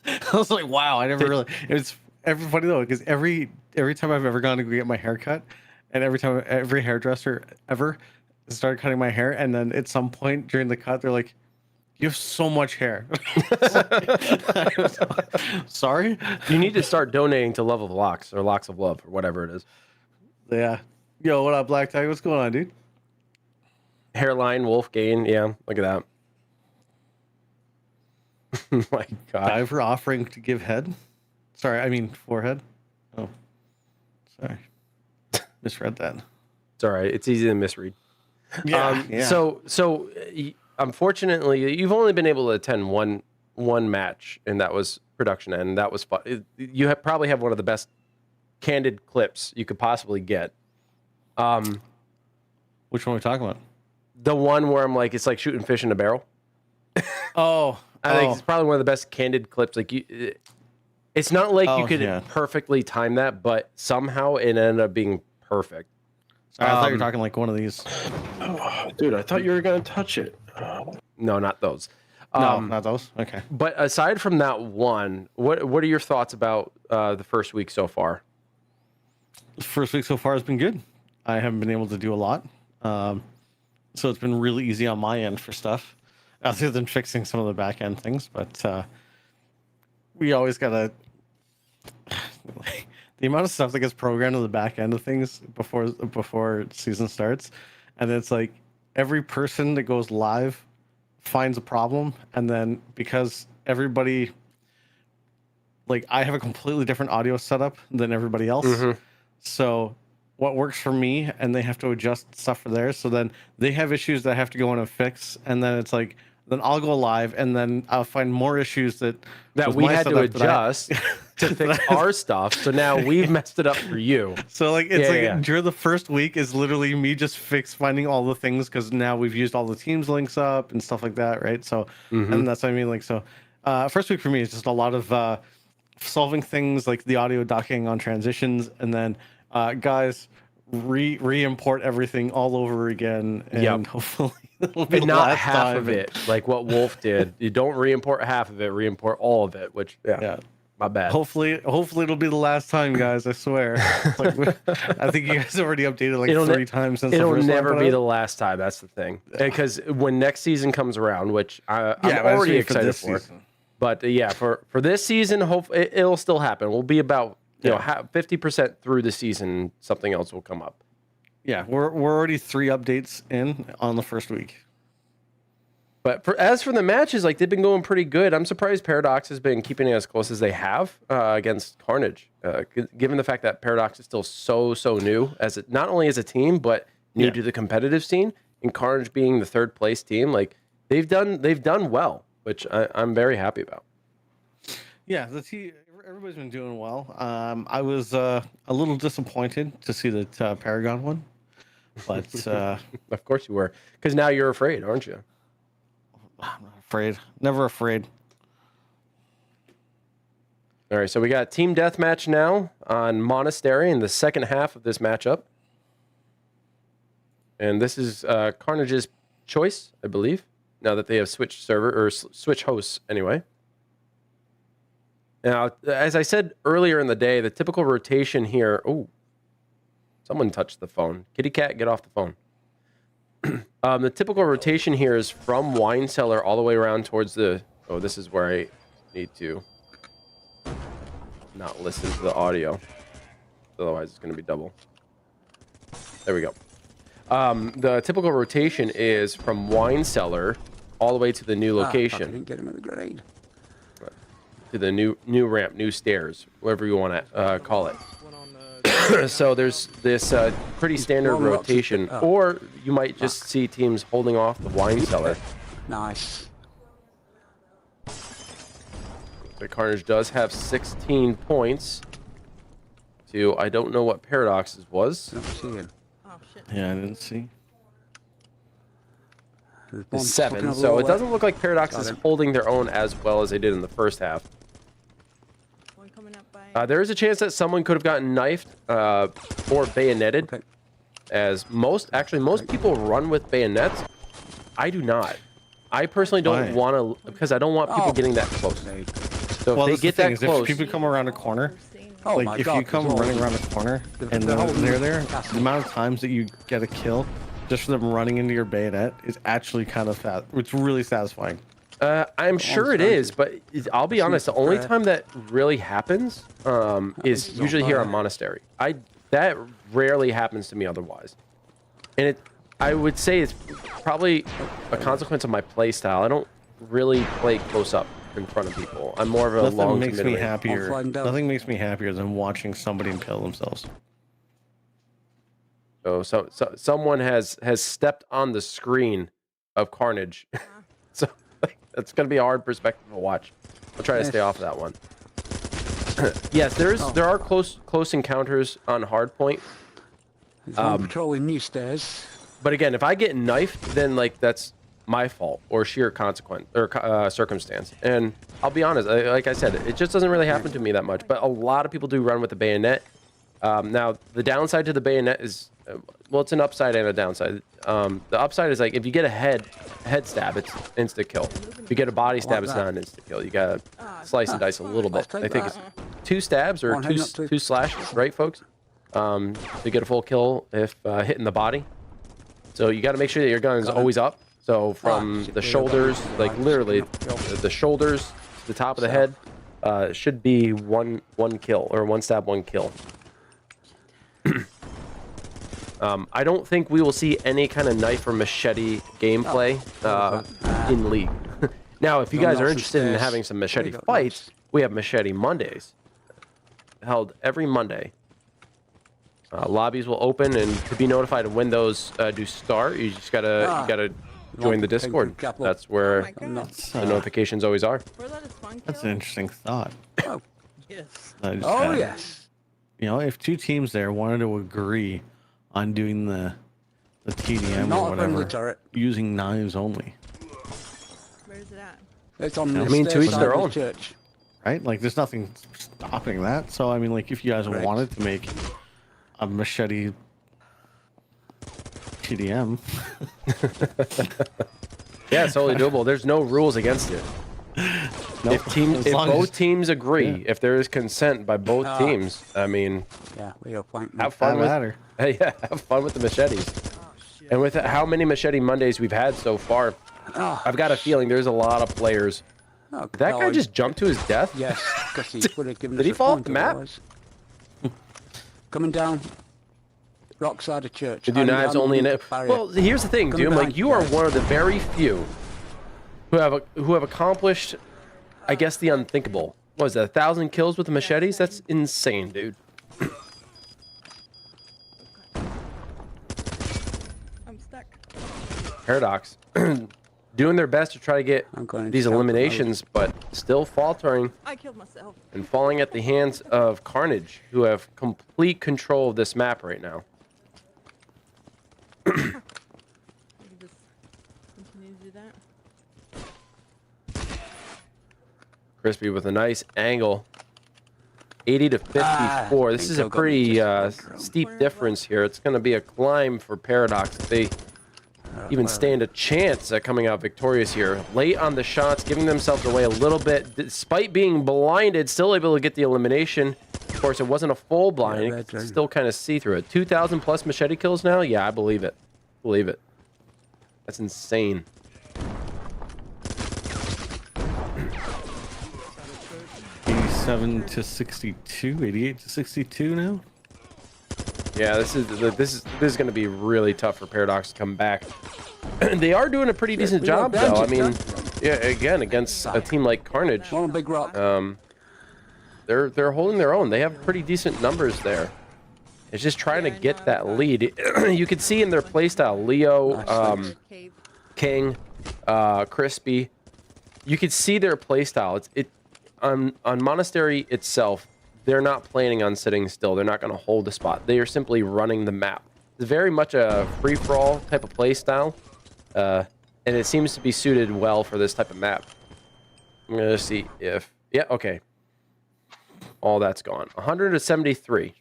I was like, wow, I never really. It's everybody though, because every time I've ever gone to go get my hair cut, and every hairdresser ever started cutting my hair, and then at some point during the cut, they're like, you have so much hair. Sorry? You need to start donating to Love of Locks or Locks of Love or whatever it is. Yeah. Yo, what up, Black Tag? What's going on, dude? Hairline, wolf gain. Yeah, look at that. My God. Diver offering to give head? Sorry, I mean forehead. Oh, sorry. Misread that. It's all right. It's easy to misread. Yeah. So unfortunately, you've only been able to attend one match, and that was production end. That was fun. You probably have one of the best candid clips you could possibly get. Which one are we talking about? The one where I'm like, it's like shooting fish in a barrel. I think it's probably one of the best candid clips. Like it's not like you could perfectly time that, but somehow it ended up being perfect. Sorry, I thought you were talking like one of these. Oh, dude, I thought you were gonna touch it. No, not those. No, not those. Okay. But aside from that one, what are your thoughts about the first week so far? The first week so far has been good. I haven't been able to do a lot. So it's been really easy on my end for stuff, other than fixing some of the back end things. But we always gotta the amount of stuff that gets programmed on the back end of things before season starts, and it's like every person that goes live finds a problem, and then because everybody, like, I have a completely different audio setup than everybody else, so what works for me, and they have to adjust stuff for theirs. So then they have issues that I have to go in and fix, and then it's like, then I'll go live, and then I'll find more issues that we had to adjust to fix our stuff. So now we've messed it up for you. So like it's during the first week is literally me just finding all the things, because now we've used all the Teams links up and stuff like that, right? So and that's what I mean. Like, so first week for me is just a lot of solving things like the audio ducking on transitions, and then guys re-import everything all over again, and hopefully it'll be and the not last half time. of it, like what Wolf did. You don't re-import half of it, re-import all of it, which my bad. Hopefully it'll be the last time, guys. I swear. Like, I think you guys already updated like 3 times since it'll the first never one be the last time. That's the thing, because when next season comes around, which I'm already excited for. But for this season, it'll still happen. We'll be about 50% through the season. Something else will come up. Yeah, we're already 3 updates in on the first week. But as for the matches, like, they've been going pretty good. I'm surprised Paradox has been keeping it as close as they have against Carnage, given the fact that Paradox is still so new, not only as a team, but new to the competitive scene. And Carnage being the 3rd place team, like, they've done well, which I'm very happy about. Yeah, everybody's been doing well. I was a little disappointed to see that Paragon won, but of course you were, because now you're afraid, aren't you? I'm not afraid. Never afraid. All right, so we got team deathmatch now on Monastery in the second half of this matchup, and this is Carnage's choice, I believe. Now that they have switched server or switch hosts, anyway. Now, as I said earlier in the day, the typical rotation here. Oh, someone touched the phone. Kitty cat, get off the phone. The typical rotation here is from Wine Cellar all the way around towards the... Oh, this is where I need to not listen to the audio. Otherwise, it's going to be double. There we go. The typical rotation is from Wine Cellar all the way to the new location. I didn't get him at the grade. to the new ramp, new stairs, whatever you want to call it. One on So there's this pretty standard One rock to rotation, pick up. or you might just see teams holding off the wine cellar. Nice. The Carnage does have 16 points to, I don't know what Paradox's was. Not seeing. Oh shit. Yeah, I didn't see. There's one 7. fucking So over it doesn't look like Paradox Got is him. holding their own as well as they did in the first half. One coming up by. There is a chance that someone could have gotten knifed or bayoneted, Okay. as most people run with bayonets. I do not. I personally don't Why? want to, because I don't want people Oh. getting that close. There you go. So Well, if that's they the get thing, that is if close, people come around a corner, Oh like my if God, you come there's running all- around a corner the- and the whole they're there, castle. the amount of times that you get a kill just for them running into your bayonet is actually kind of fast. It's really satisfying. I'm sure it is, but I'll be honest. The only fair. time that really happens is is usually on here fire. on Monastery. That rarely happens to me otherwise, and I would say it's probably a consequence of my play style. I don't really play close up in front of people. I'm more of a Nothing long makes to me mid-range. happier. I'll find out. Nothing makes me happier than watching somebody impale themselves. So someone has stepped on the screen of Carnage. So that's gonna be a hard perspective to watch. I'll try to stay off of that one. Yes, there are close encounters on hardpoint. There's one patrolling new stairs. But again, if I get knifed, then like that's my fault or sheer consequence or circumstance. And I'll be honest, like I said, it just doesn't really happen to me that much. But a lot of people do run with the bayonet. Now the downside to the bayonet is, well, it's an upside and a downside. The upside is like if you get a head stab, it's insta kill. If you get a body stab, it's not an insta kill. You gotta slice and dice a little bit. I'll I take think that. it's 2 stabs or One head, not two. two slashes, right, folks? To get a full kill if hitting the body. So you got to make sure that your gun is always up. So from shit, the yeah, shoulders, yeah, like yeah, literally yeah. the shoulders to the top of the head, should be one kill or 1 stab, 1 kill. I don't think we will see any kind of knife or machete gameplay in League. Now, if you guys are Nelson interested in stairs. having some machete There you go, fights, we have Machete Mondays, held every Monday. Lobbies will open, and to be notified of when those do start, you just gotta join the Discord. That's where Oh my God. the notifications always are. Were that a spawn That's kill? an interesting thought. Yes. I just Oh had. yes. You know, if 2 teams there wanted to agree on doing the TDM Not or a friendly whatever, turret. using knives only, Where is it at? It's on the I mean, to stairs each side their of the own. church. right? Like, there's nothing stopping that. So, I mean, like, if you guys Correct. wanted to make a machete TDM, Yeah, it's totally doable. There's no rules against it. If as long both as- teams agree, yeah. if there is consent by both teams, I mean, Yeah, we are flank. have fun with matter. yeah, have fun with the machetes. And with how many Machete Mondays we've had so far, Oh, I've got a feeling there's a lot of players. oh, Did that guy God. just jump to his death? Yes, because he would have given Did us he a fall off point the map? otherwise. Coming down, rock side of church. To do Hiding knives down only in underneath it. the barrier. Well, here's the thing, Coming Doom. Like behind you you are guys. one of the very few who have accomplished, I guess, the unthinkable. What is that? 1,000 kills with the machetes? That's insane, dude. I'm stuck. Paradox. Doing their best to try to get I'm going these to eliminations, but still faltering I killed myself. and falling at the hands of Carnage, who have complete control of this map right now. I can just continue to do that. Crispy with a nice angle. 80 to 54. This think is they'll a go pretty just for steep Where- difference here. It's going to be a climb for Paradox if they even stand a chance at coming out victorious here. Late on the shots, giving themselves away a little bit. Despite being blinded, still able to get the elimination. Of course, it wasn't a full blind. You red could zone. still kind of see through it. 2,000 plus machete kills now? Yeah, I believe it. Believe it. That's insane. 87 to 62, 88 to 62 now. Yeah, this is going to be really tough for Paradox to come back. They are doing a pretty decent we got job, though. I advantage, mean, huh? Yeah, again, against a team like Carnage, One big rock. they're holding their own. They have pretty decent numbers there. It's just trying to get that lead. You can see in their playstyle, Leo, Cave. King, Crispy. You can see their playstyle. On Monastery itself. They're not planning on sitting still. They're not going to hold a spot. They are simply running the map. It's very much a free-for-all type of playstyle, and it seems to be suited well for this type of map. I'm going to see if... Yeah, okay. All that's gone. 173.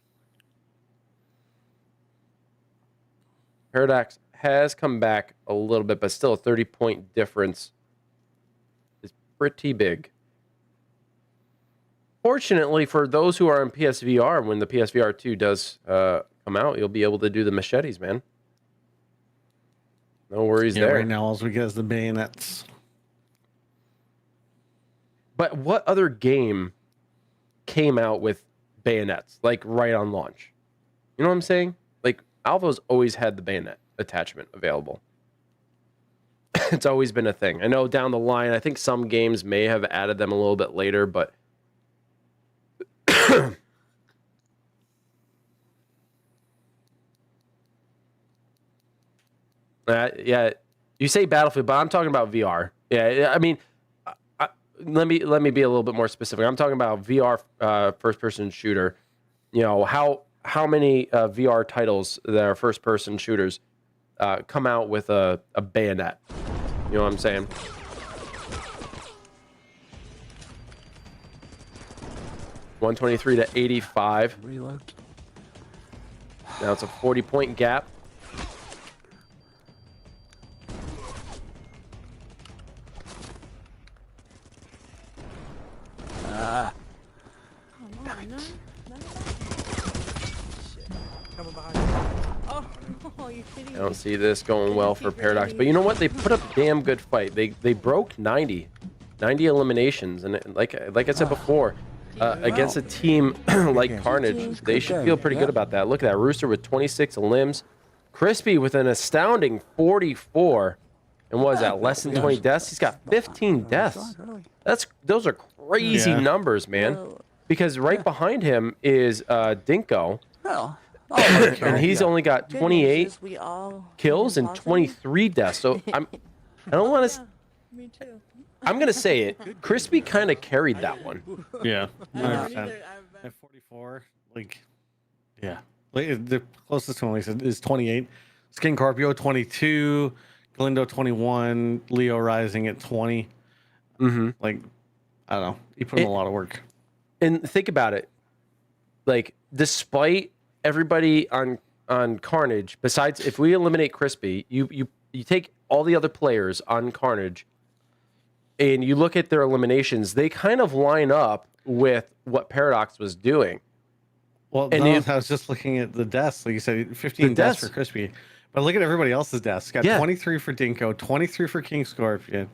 Paradox has come back a little bit, but still a 30-point difference is pretty big. Fortunately, for those who are in PSVR, when the PSVR 2 does come out, you'll be able to do the machetes, man. No worries there. Right now, all we get is the bayonets. But what other game came out with bayonets, like right on launch? You know what I'm saying? Like, Alvo's always had the bayonet attachment available. It's always been a thing. I know down the line, I think some games may have added them a little bit later, but yeah, you say Battlefield, but I'm talking about VR. Yeah, I mean, let me be a little bit more specific. I'm talking about VR first-person shooter. You know, how many VR titles that are first-person shooters come out with a bayonet? You know what I'm saying? $123 to $85. Reload. Now it's a 40-point gap. Come on, none of Coming behind you. that. Oh, you're kidding I me. don't see this going well for Paradox, but you know what? They put up a damn good fight. They broke 90 eliminations, and like I said before, against a team like Carnage, they should feel pretty good about that. Look at that, Rooster with 26 limbs, Crispy with an astounding 44, and what is that, less than 20 deaths? He's got 15 deaths. Those are crazy numbers, man. Because right behind him is Dinko. Well, And he's only got 28 we all kills and 23 deaths. So I don't want to. Me too. I'm gonna say it. Crispy kind of carried that one. Yeah, I don't 100%. either. At 44, like, yeah. Like, the closest one is 28. Skin Carpio 22, Galindo 21, Leo Rising at 20. Mm-hmm. Like, I don't know. He put in a lot of work. And think about it. Like, despite everybody on Carnage, besides if we eliminate Crispy, you take all the other players on Carnage, and you look at their eliminations, they kind of line up with what Paradox was doing. Well, And no, I was just looking at the deaths. Like you said, 15 deaths for Crispy. But look at everybody else's deaths. Got 23 for Dinko, 23 for King Scorpion.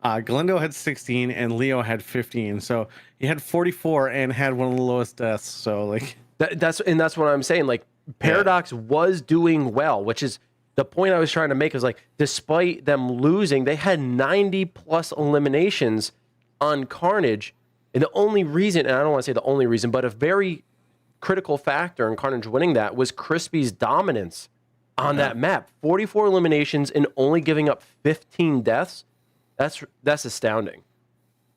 Galindo had 16 and Leo had 15. So he had 44 and had one of the lowest deaths. So like that's what I'm saying. Like Paradox was doing well, which is the point I was trying to make. Is like, despite them losing, they had 90 plus eliminations on Carnage, and the only reason, and I don't want to say the only reason, but a very critical factor in Carnage winning that was Crispy's dominance on that map. 44 eliminations and only giving up 15 deaths. That's astounding.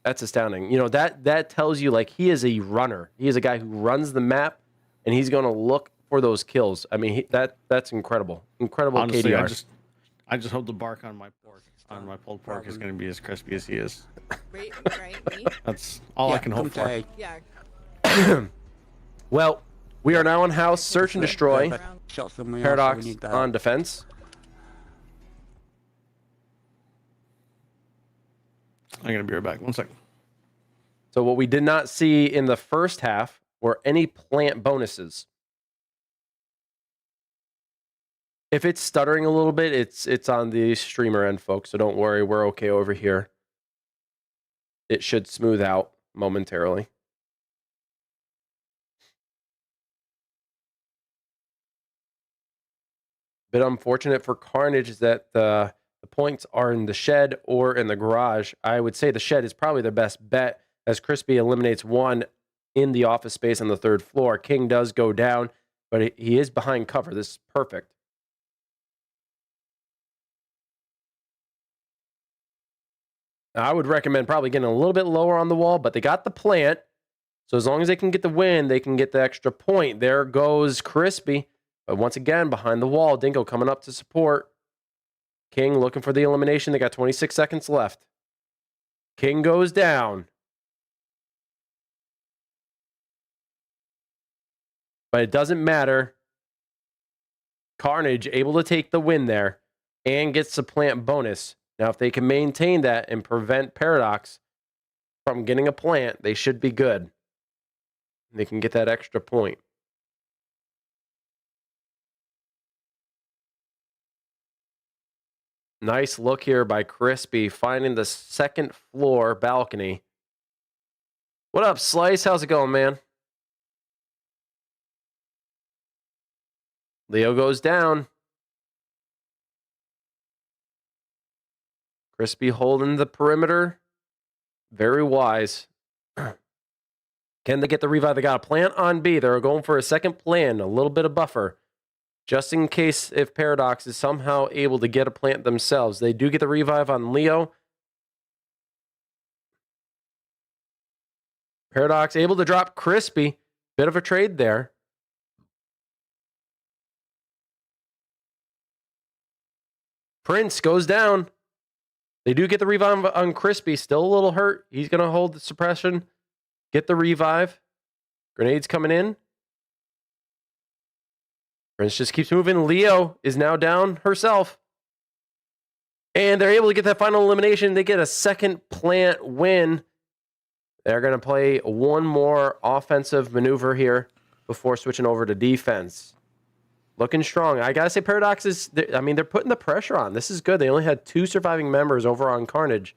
That's astounding. You know, that tells you, like, he is a runner. He is a guy who runs the map, and he's going to look for those kills. I mean, that's incredible. Incredible. Honestly, KDR. I just hope the bark on my pork, on my pulled pork, is going to be as crispy as he is. Right, me? That's all I can hope for. Yeah. Well, we are now on house. Search and destroy. Shot somewhere Paradox else, we need that. on defense. I'm going to be right back. 1 second. So what we did not see in the first half were any plant bonuses. If it's stuttering a little bit, it's on the streamer end, folks. So don't worry, we're okay over here. It should smooth out momentarily. Bit unfortunate for Carnage is that The points are in the shed or in the garage. I would say the shed is probably their best bet, as Crispy eliminates one in the office space on the 3rd floor. King does go down, but he is behind cover. This is perfect. I would recommend probably getting a little bit lower on the wall, but they got the plant. So as long as they can get the win, they can get the extra point. There goes Crispy. But once again, behind the wall, Dingo coming up to support. King looking for the elimination. They got 26 seconds left. King goes down. But it doesn't matter. Carnage able to take the win there and gets the plant bonus. Now, if they can maintain that and prevent Paradox from getting a plant, they should be good. They can get that extra point. Nice look here by Crispy, finding the 2nd floor balcony. What up, Slice? How's it going, man? Leo goes down. Crispy holding the perimeter. Very wise. Can they get the revive? They got a plant on B. They're going for a second plan, a little bit of buffer. Just in case if Paradox is somehow able to get a plant themselves. They do get the revive on Leo. Paradox able to drop Crispy. Bit of a trade there. Prince goes down. They do get the revive on Crispy. Still a little hurt. He's going to hold the suppression. Get the revive. Grenades coming in. Prince just keeps moving. Leo is now down herself. And they're able to get that final elimination. They get a second plant win. They're going to play one more offensive maneuver here before switching over to defense. Looking strong. I got to say, Paradox is, they're putting the pressure on. This is good. They only had 2 surviving members over on Carnage.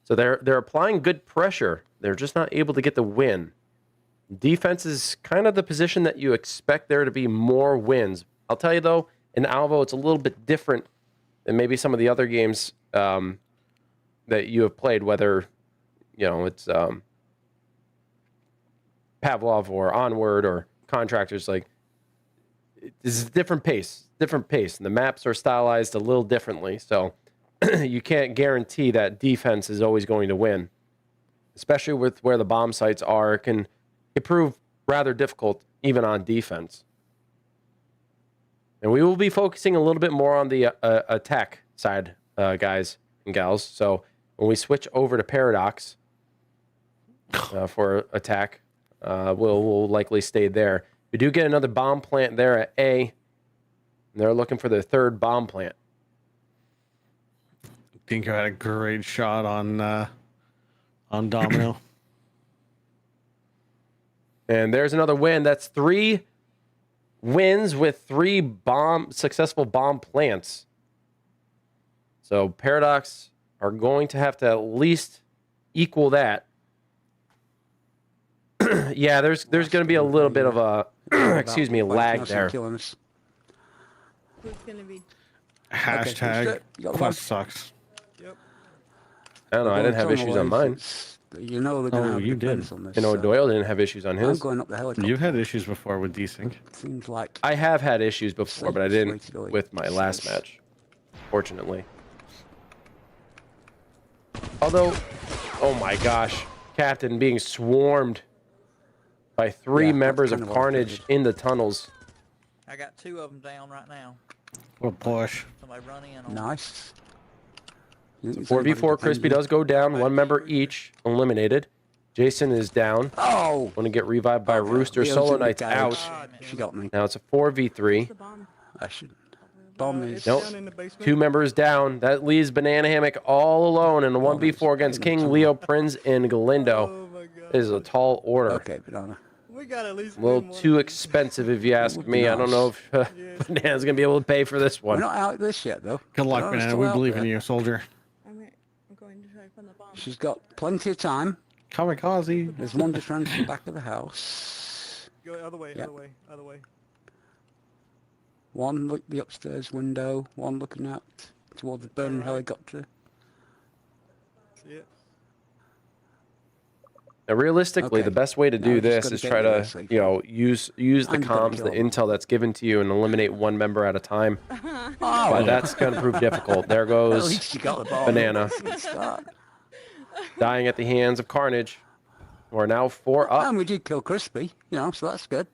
So they're applying good pressure. They're just not able to get the win. Defense is kind of the position that you expect there to be more wins. I'll tell you, though, in Alvo, it's a little bit different than maybe some of the other games that you have played, whether, it's Pavlov or Onward or Contractors. Like, it's a different pace. And the maps are stylized a little differently. So you can't guarantee that defense is always going to win, especially with where the bomb sites are. It can prove rather difficult even on defense. And we will be focusing a little bit more on the attack side, guys and gals. So when we switch over to Paradox for attack, we'll likely stay there. We do get another bomb plant there at A. And they're looking for their 3rd bomb plant. Dinko had a great shot on Domino. And there's another win. That's 3 wins with 3 successful bomb plants. So Paradox are going to have to at least equal that. Yeah, there's going to be a little bit of a lag there. Who's gonna be? Hashtag quest sucks. Yep. I don't know. I didn't have issues on mine. You know they're gonna have you did. defense on this. You know, Doyle didn't have issues on I'm his. going up the helicopter. You've had issues before with desync. Seems like I have had issues before, but I didn't Safe, safe. with my last match, fortunately. Although, oh my gosh, Captain being swarmed by 3 Yeah, members that's of kind of what I Carnage figured. in the tunnels. I got 2 of them down right now. Well, push. Somebody run in on nice. So 4v4, Crispy does go down. 1 member each eliminated. Jason is down. Oh! Want to get revived by Rooster. Leo's Solo in the Knight's garage. out. She got me. Now it's a 4v3. The bomb. I should. Bomb It's is. Nope. down in the basement. 2 members down. That leaves Banana Hammock all alone in a 1v4 against King, Leo, Prinz, and Galindo. Oh my god. This is a tall order. Okay, banana. We got at least A little win one. too expensive, if you ask would be me. I don't know if Yeah. Banana's going to be able to pay for this We're one. not out of this yet, though. Good luck, Banana's man. still We out believe there. in you, soldier. I'm going to try to find the bomb. She's got plenty of time. Kamikaze. There's one just around the back of the house. Go other way, Yeah. other way. One look the upstairs window, one looking out toward the burning helicopter. See it? Now, realistically, Okay. the best way to Now do we're just this gonna is get try rid of to, this you know, use the I'm gonna comms, the kill him. intel that's given to you, and eliminate one member at a time. Oh, But that's going to prove difficult. There at goes least you got the ball. Banana. Good start. dying at the hands of Carnage. We're now 4 up. And we did kill Crispy, so that's good.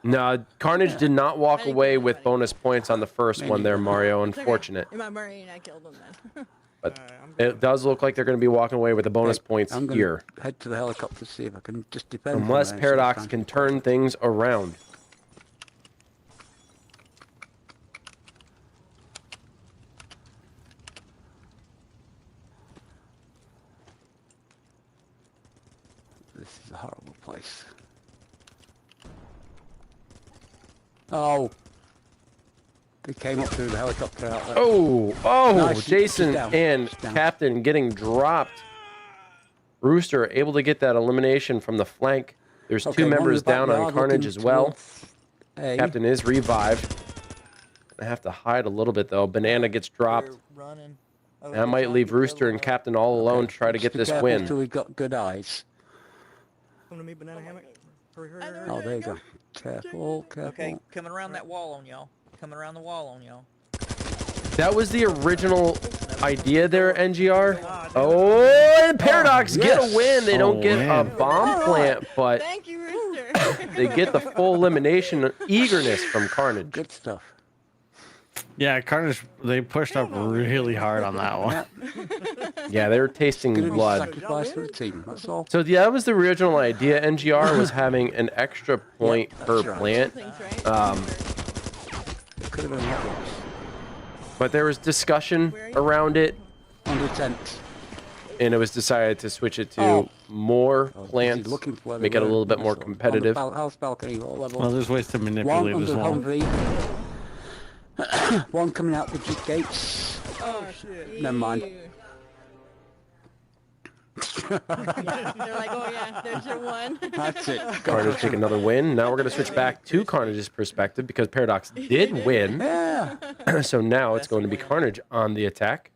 No, Carnage did not walk I didn't away kill with anybody. bonus points on the first one there, Mario. Unfortunate. In my brain, I killed him then. But I'm good. it does look like they're going to be walking away with the bonus points I'm gonna here. head to the helicopter to see if I can just defend. from Unless there instead of Paradox trying can to- turn things around. This is a horrible place. Oh. They came up through the helicopter outlet. Oh, Nice. Jason Just down. and Just down. Captain getting dropped. Rooster able to get that elimination from the flank. There's Okay, two one in members the down on backyard Carnage looking as well. towards A. Captain is revived. I have to hide a little bit though. Banana gets dropped. They're running. Oh, That might leave Rooster and Captain all alone to try to Just get be this careful win. Till we've got good eyes. Come to me, banana hammock. Hurry, hurry, I hurry. know. Oh, there you go. Careful, careful. Okay, coming around that wall on y'all. Coming around the wall on y'all. That was the original idea there, NGR. Oh, and Paradox get yes. a win. They don't Oh, get a man. bomb plant, but Thank you, Rooster. they get the full elimination eagerness from Carnage. Good stuff. Yeah, Carnage, they pushed up really hard on that one. Yeah, they were tasting Gonna be blood. sacrifice for the team. That's all. So yeah, that was the original idea. NGR was having an extra point per right. plant, Things, right? It could have been a lot worse. but there was discussion around it, On the tent. and it was decided to switch it to Oh. more Oh, plants, he's looking for where they make it a were. little bit more That's all. competitive. On the house balcony or level. Well, there's ways to One manipulate under as the well. Humvee. One coming out the jeep gates. Oh, shit. Never mind. Yeah, they're like, oh yeah, there's your one. That's it. Carnage take another win. Now we're going to switch back to Carnage's perspective because Paradox did win. Yeah. So now it's going to be Carnage on the attack.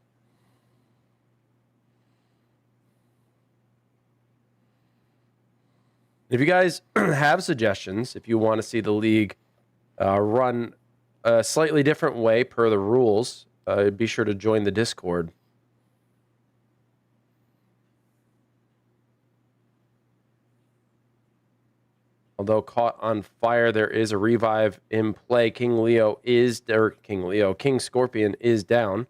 If you guys have suggestions, if you want to see the league run a slightly different way per the rules, be sure to join the Discord. Although caught on fire, there is a revive in play. King Scorpion is down.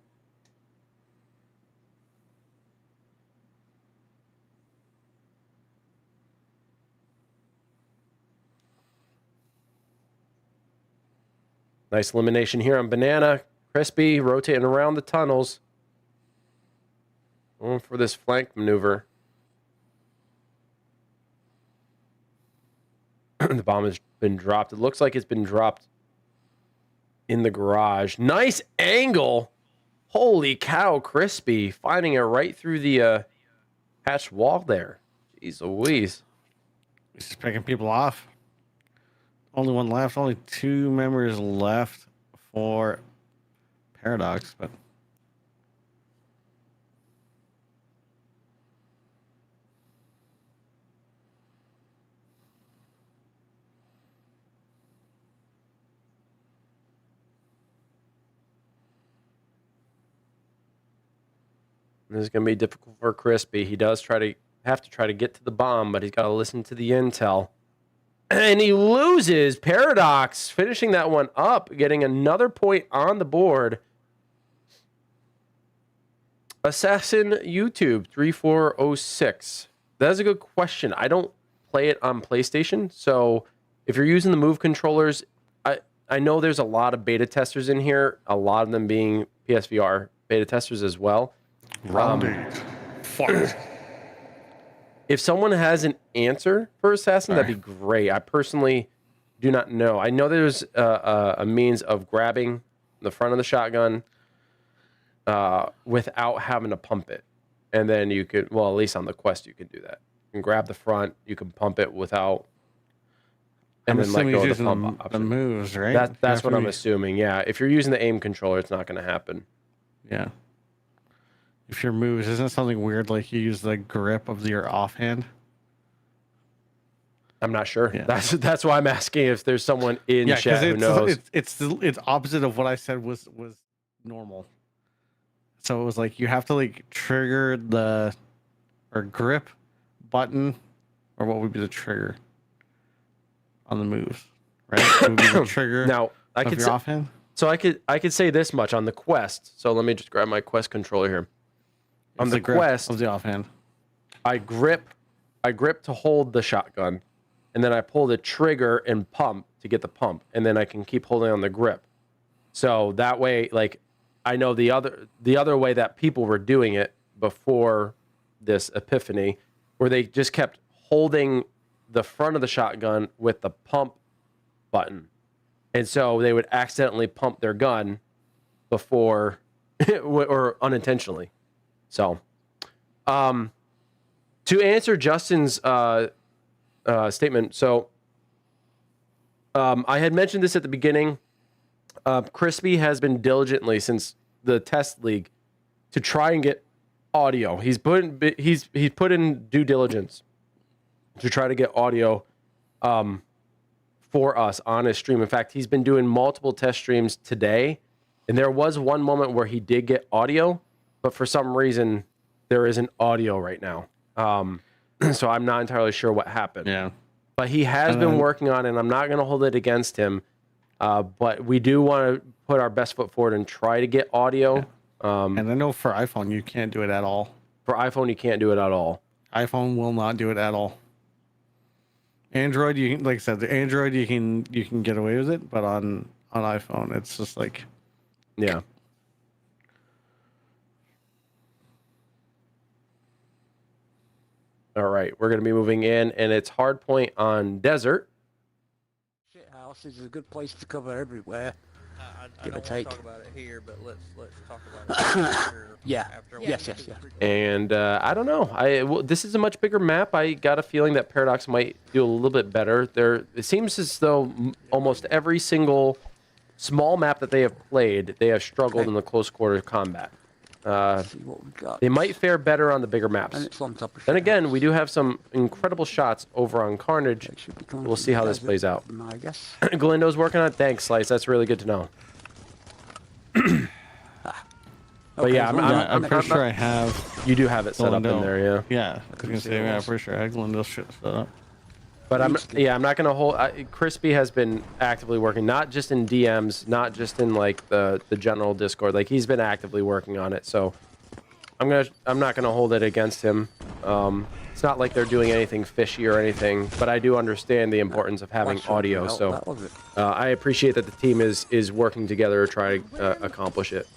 Nice elimination here on Banana. Crispy rotating around the tunnels. Going for this flank maneuver. The bomb has been dropped. It looks like it's been dropped in the garage. Nice angle. Holy cow, Crispy. Finding it right through the hatch wall there. Jeez Louise. He's just picking people off. Only one left. Only two members left for Paradox, but This is going to be difficult for Crispy. He does have to try to get to the bomb, but he's got to listen to the intel. And he loses. Paradox finishing that one up, getting another point on the board. Assassin YouTube 3406. That's a good question. I don't play it on PlayStation, so if you're using the Move controllers, I know there's a lot of beta testers in here, a lot of them being PSVR beta testers as well. Fight. If someone has an answer for Assassin, that'd be great. I personally do not know. I know there's a means of grabbing the front of the shotgun without having to pump it. And then you could, well, at least on the Quest, you can do that. You can grab the front, you can pump it without and I'm then let assuming go he's of the using pump the option. moves, right? That's what I'm Definitely. assuming. Yeah, if you're using the aim controller, it's not going to happen. Yeah. If your moves isn't something weird like you use the grip of your offhand. I'm not sure. Yeah. That's why I'm asking if there's someone in Yeah, chat who knows. it's opposite of what I said was normal. So it was like you have to like trigger the or grip button, or what would be the trigger on the moves, right? It would be the trigger Now I of could your say, offhand. so I could say this much on the Quest. So let me just grab my Quest controller here. On It's the grip Quest, of the offhand. I grip to hold the shotgun, and then I pull the trigger and pump to get the pump, and then I can keep holding on the grip. So that way, like, I know the other way that people were doing it before this epiphany, where they just kept holding the front of the shotgun with the pump button, and so they would accidentally pump their gun before or unintentionally. So, to answer Justin's statement, so I had mentioned this at the beginning. Crispy has been diligently since the test league to try and get audio. He's put in due diligence to try to get audio for us on his stream. In fact, he's been doing multiple test streams today, and there was one moment where he did get audio, but for some reason there isn't audio right now. So I'm not entirely sure what happened. Yeah. But he has been working on it, and I'm not going to hold it against him. But we do want to put our best foot forward and try to get audio. Yeah. And I know for iPhone you can't do it at all. For iPhone, you can't do it at all. iPhone will not do it at all. Android, you can, like I said, the Android you can get away with it, but on iPhone it's just like, yeah. All right, we're going to be moving in, and it's hard point on desert. Shit house is a good place to cover everywhere. I Give or don't want to take. talk about it here, but let's talk about it after. Yeah. After Yes. And I don't know. This is a much bigger map. I got a feeling that Paradox might do a little bit better. It seems as though almost every single small map that they have played, they have struggled in the close quarter combat. See what we got. They might fare better on the bigger maps. And it's on top of Then shit again, house. we do have some incredible shots over on Carnage. They should be coming We'll from see the how this desert, plays out. I guess. Galindo's working on it. Thanks, Slice. That's really good to know. But yeah, I'm pretty sure I have. You do have it set up in Galindo. there, yeah. Yeah, I was gonna say, yeah, I'm pretty sure I had Galindo shit set up. But I'm not gonna hold. Crispy has been actively working, not just in DMs, not just in like the general Discord. Like he's been actively working on it. So I'm not gonna hold it against him. It's not like they're doing anything fishy or anything, but I do understand the importance of having audio. So I appreciate that the team is working together to try to accomplish it.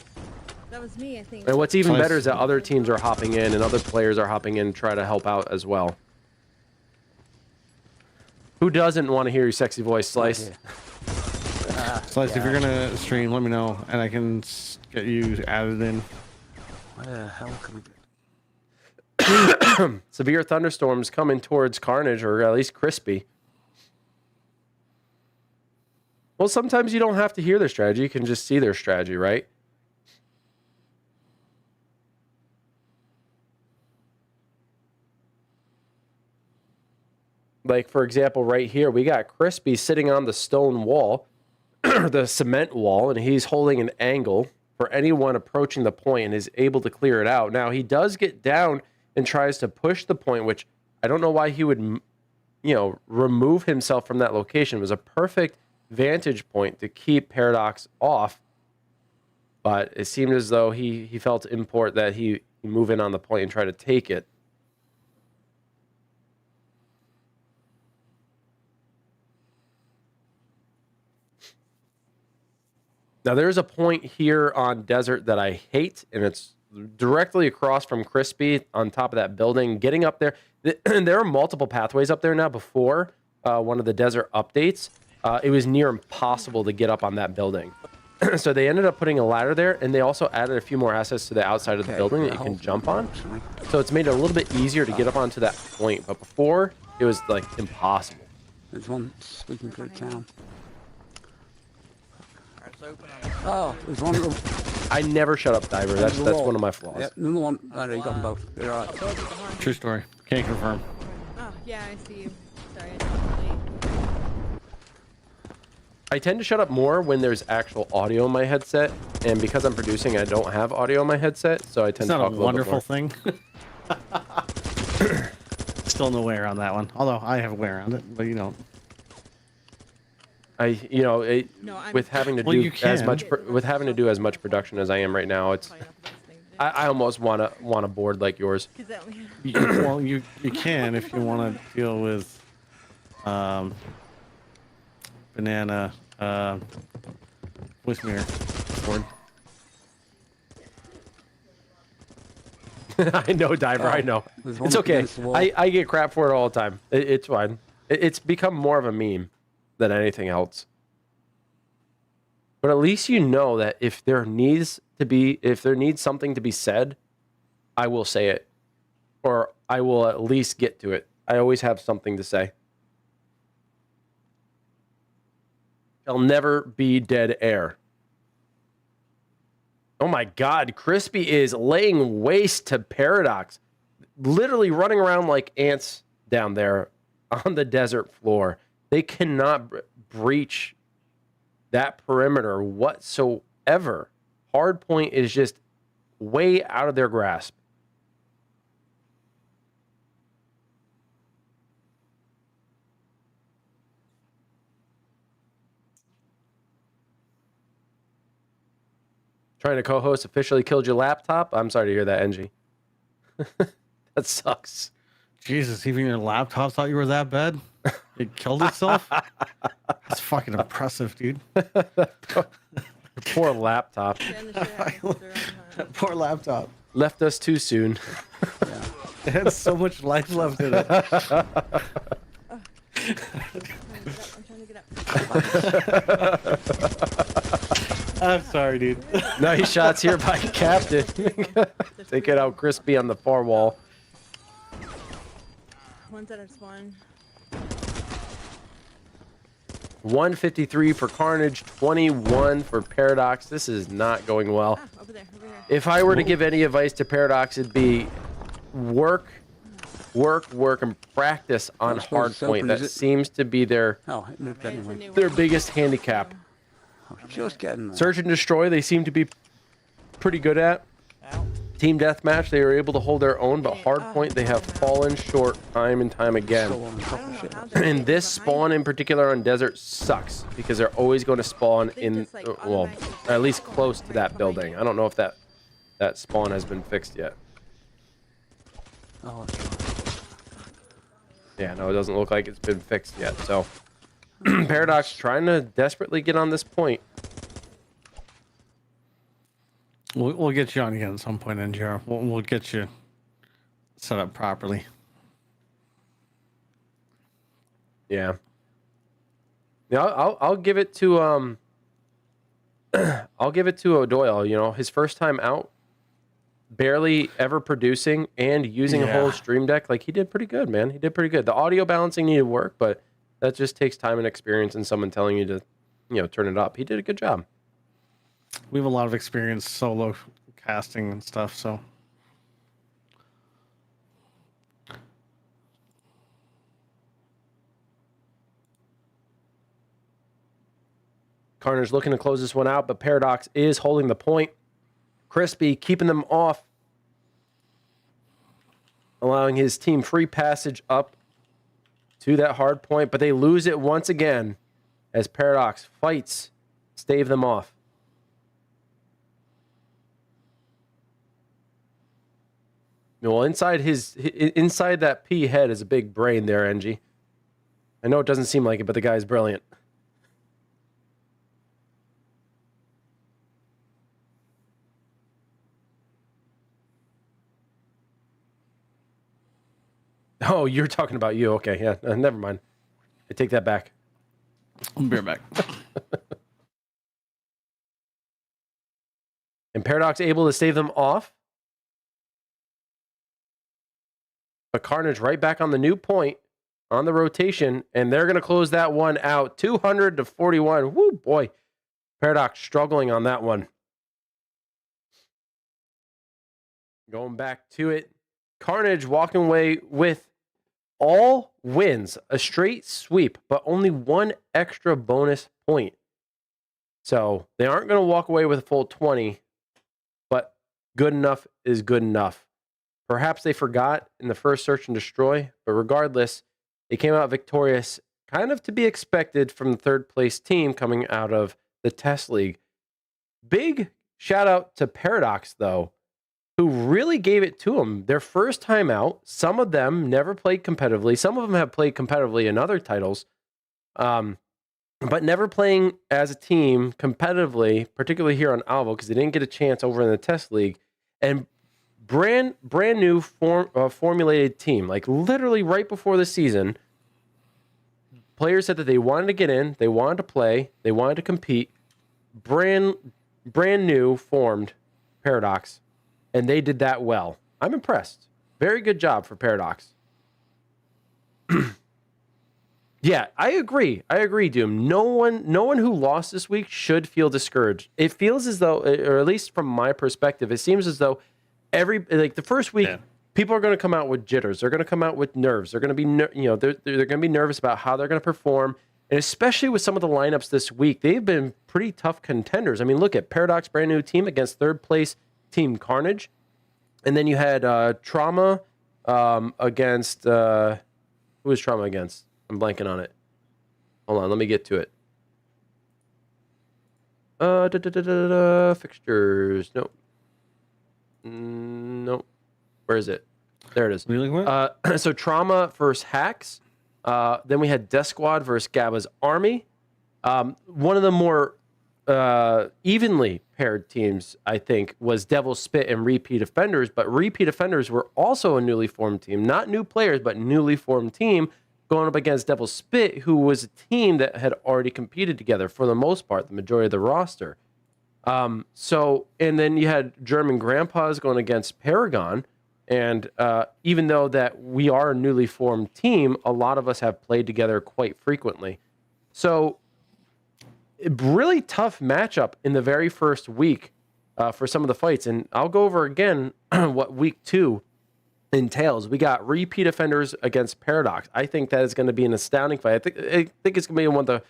That was me, I think. And what's even better is that other teams are hopping in and other players are hopping in to try to help out as well. Who doesn't want to hear your sexy voice, Slice? Slice, if you're gonna stream, let me know, and I can get you added in. Where the hell can we get? Severe thunderstorms coming towards Carnage, or at least Crispy. Well, sometimes you don't have to hear their strategy. You can just see their strategy, right? Like, for example, right here, we got Crispy sitting on the stone wall, the cement wall, and he's holding an angle for anyone approaching the point and is able to clear it out. Now, he does get down and tries to push the point, which I don't know why he would, remove himself from that location. It was a perfect vantage point to keep Paradox off, but it seemed as though he felt import that he move in on the point and try to take it. Now, there's a point here on Desert that I hate, and it's directly across from Crispy on top of that building. Getting up there, there are multiple pathways up there now. Before one of the Desert updates, it was near impossible to get up on that building. So they ended up putting a ladder there, and they also added a few more assets to the outside of the building that you can jump on. So it's made it a little bit easier to get up onto that point. But before, it was like impossible. There's one sweeping through town. Alright, it's open. Oh, there's one. I never shut up, Diver. That's one of my flaws. Yep, another one. Oh, no, you got them both. You're all right. True story. Can't confirm. Oh, yeah, I see you. Sorry, I was late. I tend to shut up more when there's actual audio in my headset, and because I'm producing, I don't have audio in my headset, so I tend It's to not talk a a little bit wonderful more. thing. Still no way around that one. Although I have a way around it, but you don't. No, with having to Well, do you as can. much with having to do as much production as I am right now, it's probably not the best thing to do. I almost want a board like yours. 'Cause that we- Well, you can if you want to deal with banana voice mirror board. I know, Diver. I know. There's one It's okay. against the wall. I get crap for it all the time. It's fine. It's become more of a meme than anything else. But at least you know that if there needs something to be said, I will say it, or I will at least get to it. I always have something to say. There'll never be dead air. Oh my God, Crispy is laying waste to Paradox. Literally running around like ants down there on the desert floor. They cannot breach that perimeter whatsoever. Hardpoint is just way out of their grasp. Trying to co-host officially killed your laptop? I'm sorry to hear that, NG. That sucks. Jesus, even your laptop thought you were that bad? It killed itself? That's fucking impressive, dude. Poor laptop. Send the shit out of the That poor laptop. Left us too soon. It had so much life left in it. I'm trying to get up. I'm sorry, dude. Nice shots here by Captain. Taking out Crispy on the far wall. One's at our spawn. 153 for Carnage, 21 for Paradox. This is not going well. Ah, over there. If I were to give any advice to Paradox, it'd be work, and practice on That's where it's hardpoint. open, That is it? seems to be their Oh, it moved It's a anyway. new their one. biggest handicap. Oh, just getting there. Search and destroy, they seem to be pretty good at. Out. Team deathmatch, they are able to hold their own, but hardpoint, they have fallen short time and time again. Still on top I of don't know shit. how they're And this behind spawn it. in particular on desert sucks because they're always going to spawn They in, just, like, well, automatically at least spawn close to right that behind building. you. I don't know if that spawn has been fixed yet. Oh, that's right. Yeah, no, it doesn't look like it's been fixed yet. So, Paradox trying to desperately get on this point. We'll get you on again at some point, NGR. We'll get you set up properly. Yeah. Yeah, I'll give it to I'll give it to O'Doyle. You know, his first time out, barely ever producing and using a whole Yeah. stream deck. Like, he did pretty good, man. He did pretty good. The audio balancing needed work, but that just takes time and experience and someone telling you to, turn it up. He did a good job. We have a lot of experience solo casting and stuff, so Carnage looking to close this one out, but Paradox is holding the point. Crispy keeping them off, allowing his team free passage up to that hard point, but they lose it once again as Paradox fights, stave them off. Well, inside that P head is a big brain there, NG. I know it doesn't seem like it, but the guy's brilliant. Oh, you're talking about you. Okay, yeah, never mind. I take that back. I'll be right back. And Paradox able to stave them off. But Carnage right back on the new point. on the rotation, and they're going to close that one out 200-41. Woo, boy. Paradox struggling on that one. Going back to it. Carnage walking away with all wins, a straight sweep, but only one extra bonus point. So they aren't going to walk away with a full 20, but good enough is good enough. Perhaps they forgot in the first search and destroy, but regardless, they came out victorious, kind of to be expected from the third place team coming out of the test league. Big shout out to Paradox, though, who really gave it to them. Their first time out, some of them never played competitively. Some of them have played competitively in other titles, but never playing as a team competitively, particularly here on Alvo, because they didn't get a chance over in the test league. And brand new formulated team, like literally right before the season, players said that they wanted to get in, they wanted to play, they wanted to compete. Brand new formed Paradox, and they did that well. I'm impressed. Very good job for Paradox. Yeah, I agree, Doom. No one who lost this week should feel discouraged. It feels as though, or at least from my perspective, it seems as though the first week, people are going to come out with jitters. They're going to come out with nerves. They're going to be, they're going to be nervous about how they're going to perform. And especially with some of the lineups this week, they've been pretty tough contenders. I mean, look at Paradox, brand new team against third place team Carnage. And then you had Trauma against, who was Trauma against? I'm blanking on it. Hold on, let me get to it. Fixtures. Nope. Nope. Where is it? There it is. So Trauma versus Hacks. Then we had Death Squad versus Gabba's Army. One of the more evenly paired teams, I think, was Devil's Spit and Repeat Offenders. But Repeat Offenders were also a newly formed team. Not new players, but newly formed team going up against Devil's Spit, who was a team that had already competed together for the most part, the majority of the roster. And then you had German Grandpas going against Paragon. And even though that we are a newly formed team, a lot of us have played together quite frequently. So really tough matchup in the very first week for some of the fights. And I'll go over again what week 2 entails. We got Repeat Offenders against Paradox. I think that is going to be an astounding fight. I think it's going to be one of the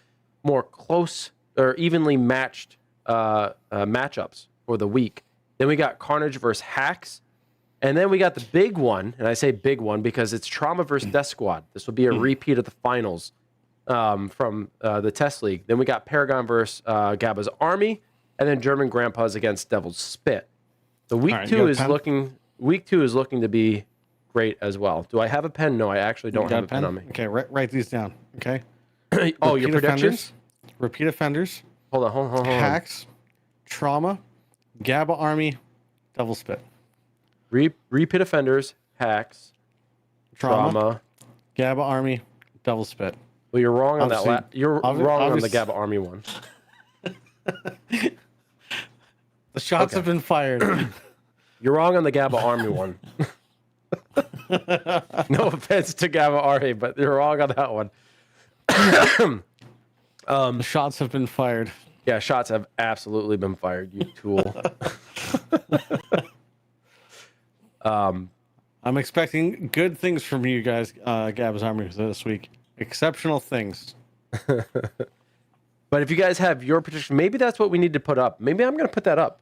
more close or evenly matched matchups for the week. Then we got Carnage versus Hacks. And then we got the big one, and I say big one because it's Trauma versus Death Squad. This will be a repeat of the finals from the test league. Then we got Paragon versus Gabba's Army, and then German Grandpas against Devil's Spit. So week two is looking to be great as well. Do I have a pen? No, I actually don't have a pen on me. Okay, write these down. Okay. Your predictions? Repeat Offenders. Hold on. Hacks, Trauma, Gabba Army, Devil's Spit. Repeat Offenders, Hacks, Trauma, Gabba Army, Devil's Spit. Well, you're wrong on that. You're wrong on the Gabba Army one. The shots have been fired. You're wrong on the Gabba Army one. No offense to Gabba Army, but you're wrong on that one. The shots have been fired. Yeah, shots have absolutely been fired, you tool. I'm expecting good things from you guys, Gabba's Army, this week. Exceptional things. But if you guys have your prediction, maybe that's what we need to put up. Maybe I'm going to put that up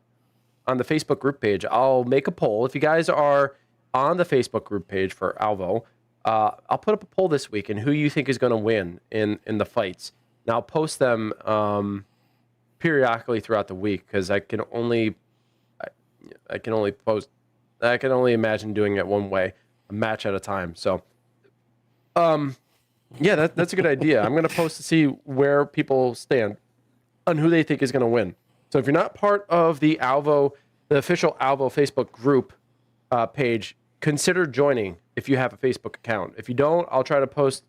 on the Facebook group page. I'll make a poll. If you guys are on the Facebook group page for Alvo, I'll put up a poll this week and who you think is going to win in the fights. Now I'll post them periodically throughout the week because I can only imagine doing it one way, a match at a time. So, yeah, that's a good idea. I'm going to post to see where people stand on who they think is going to win. So if you're not part of the official Alvo Facebook group page, consider joining if you have a Facebook account. If you don't, I'll try to post.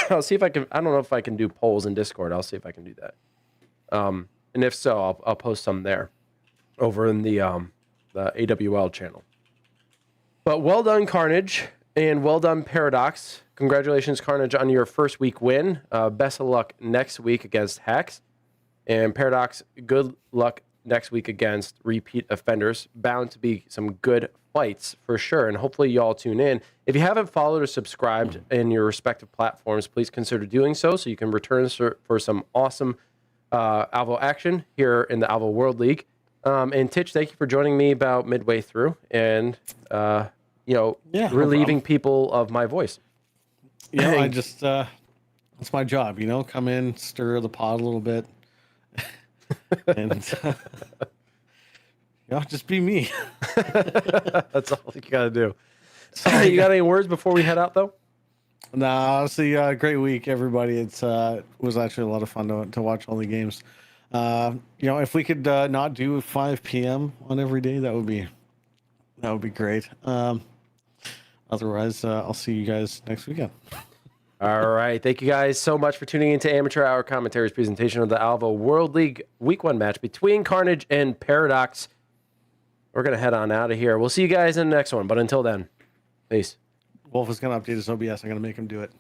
I'll see if I can. I don't know if I can do polls in Discord. I'll see if I can do that. And if so, I'll post some there over in the AWL channel. But well done, Carnage And well done, Paradox. Congratulations, Carnage, on your first week win. Best of luck next week against Hex. And Paradox, good luck next week against repeat offenders. Bound to be some good fights for sure. And hopefully you all tune in. If you haven't followed or subscribed in your respective platforms, please consider doing so you can return for some awesome Alvo action here in the Alvo World League. And Titch, thank you for joining me about midway through and relieving people of my voice. Yeah, I just it's my job, come in, stir the pot a little bit, and just be me. That's all you gotta do. You got any words before we head out, though? Nah, honestly, great week, everybody. It was actually a lot of fun to watch all the games. If we could not do 5 p.m. on every day, that would be great. Otherwise, I'll see you guys next weekend. All right. Thank you guys so much for tuning into Amateur Hour Commentary's presentation of the Alvo World League Week 1 match between Carnage and Paradox. We're going to head on out of here. We'll see you guys in the next one. But until then, peace. Wolf is going to update his OBS. I'm going to make him do it.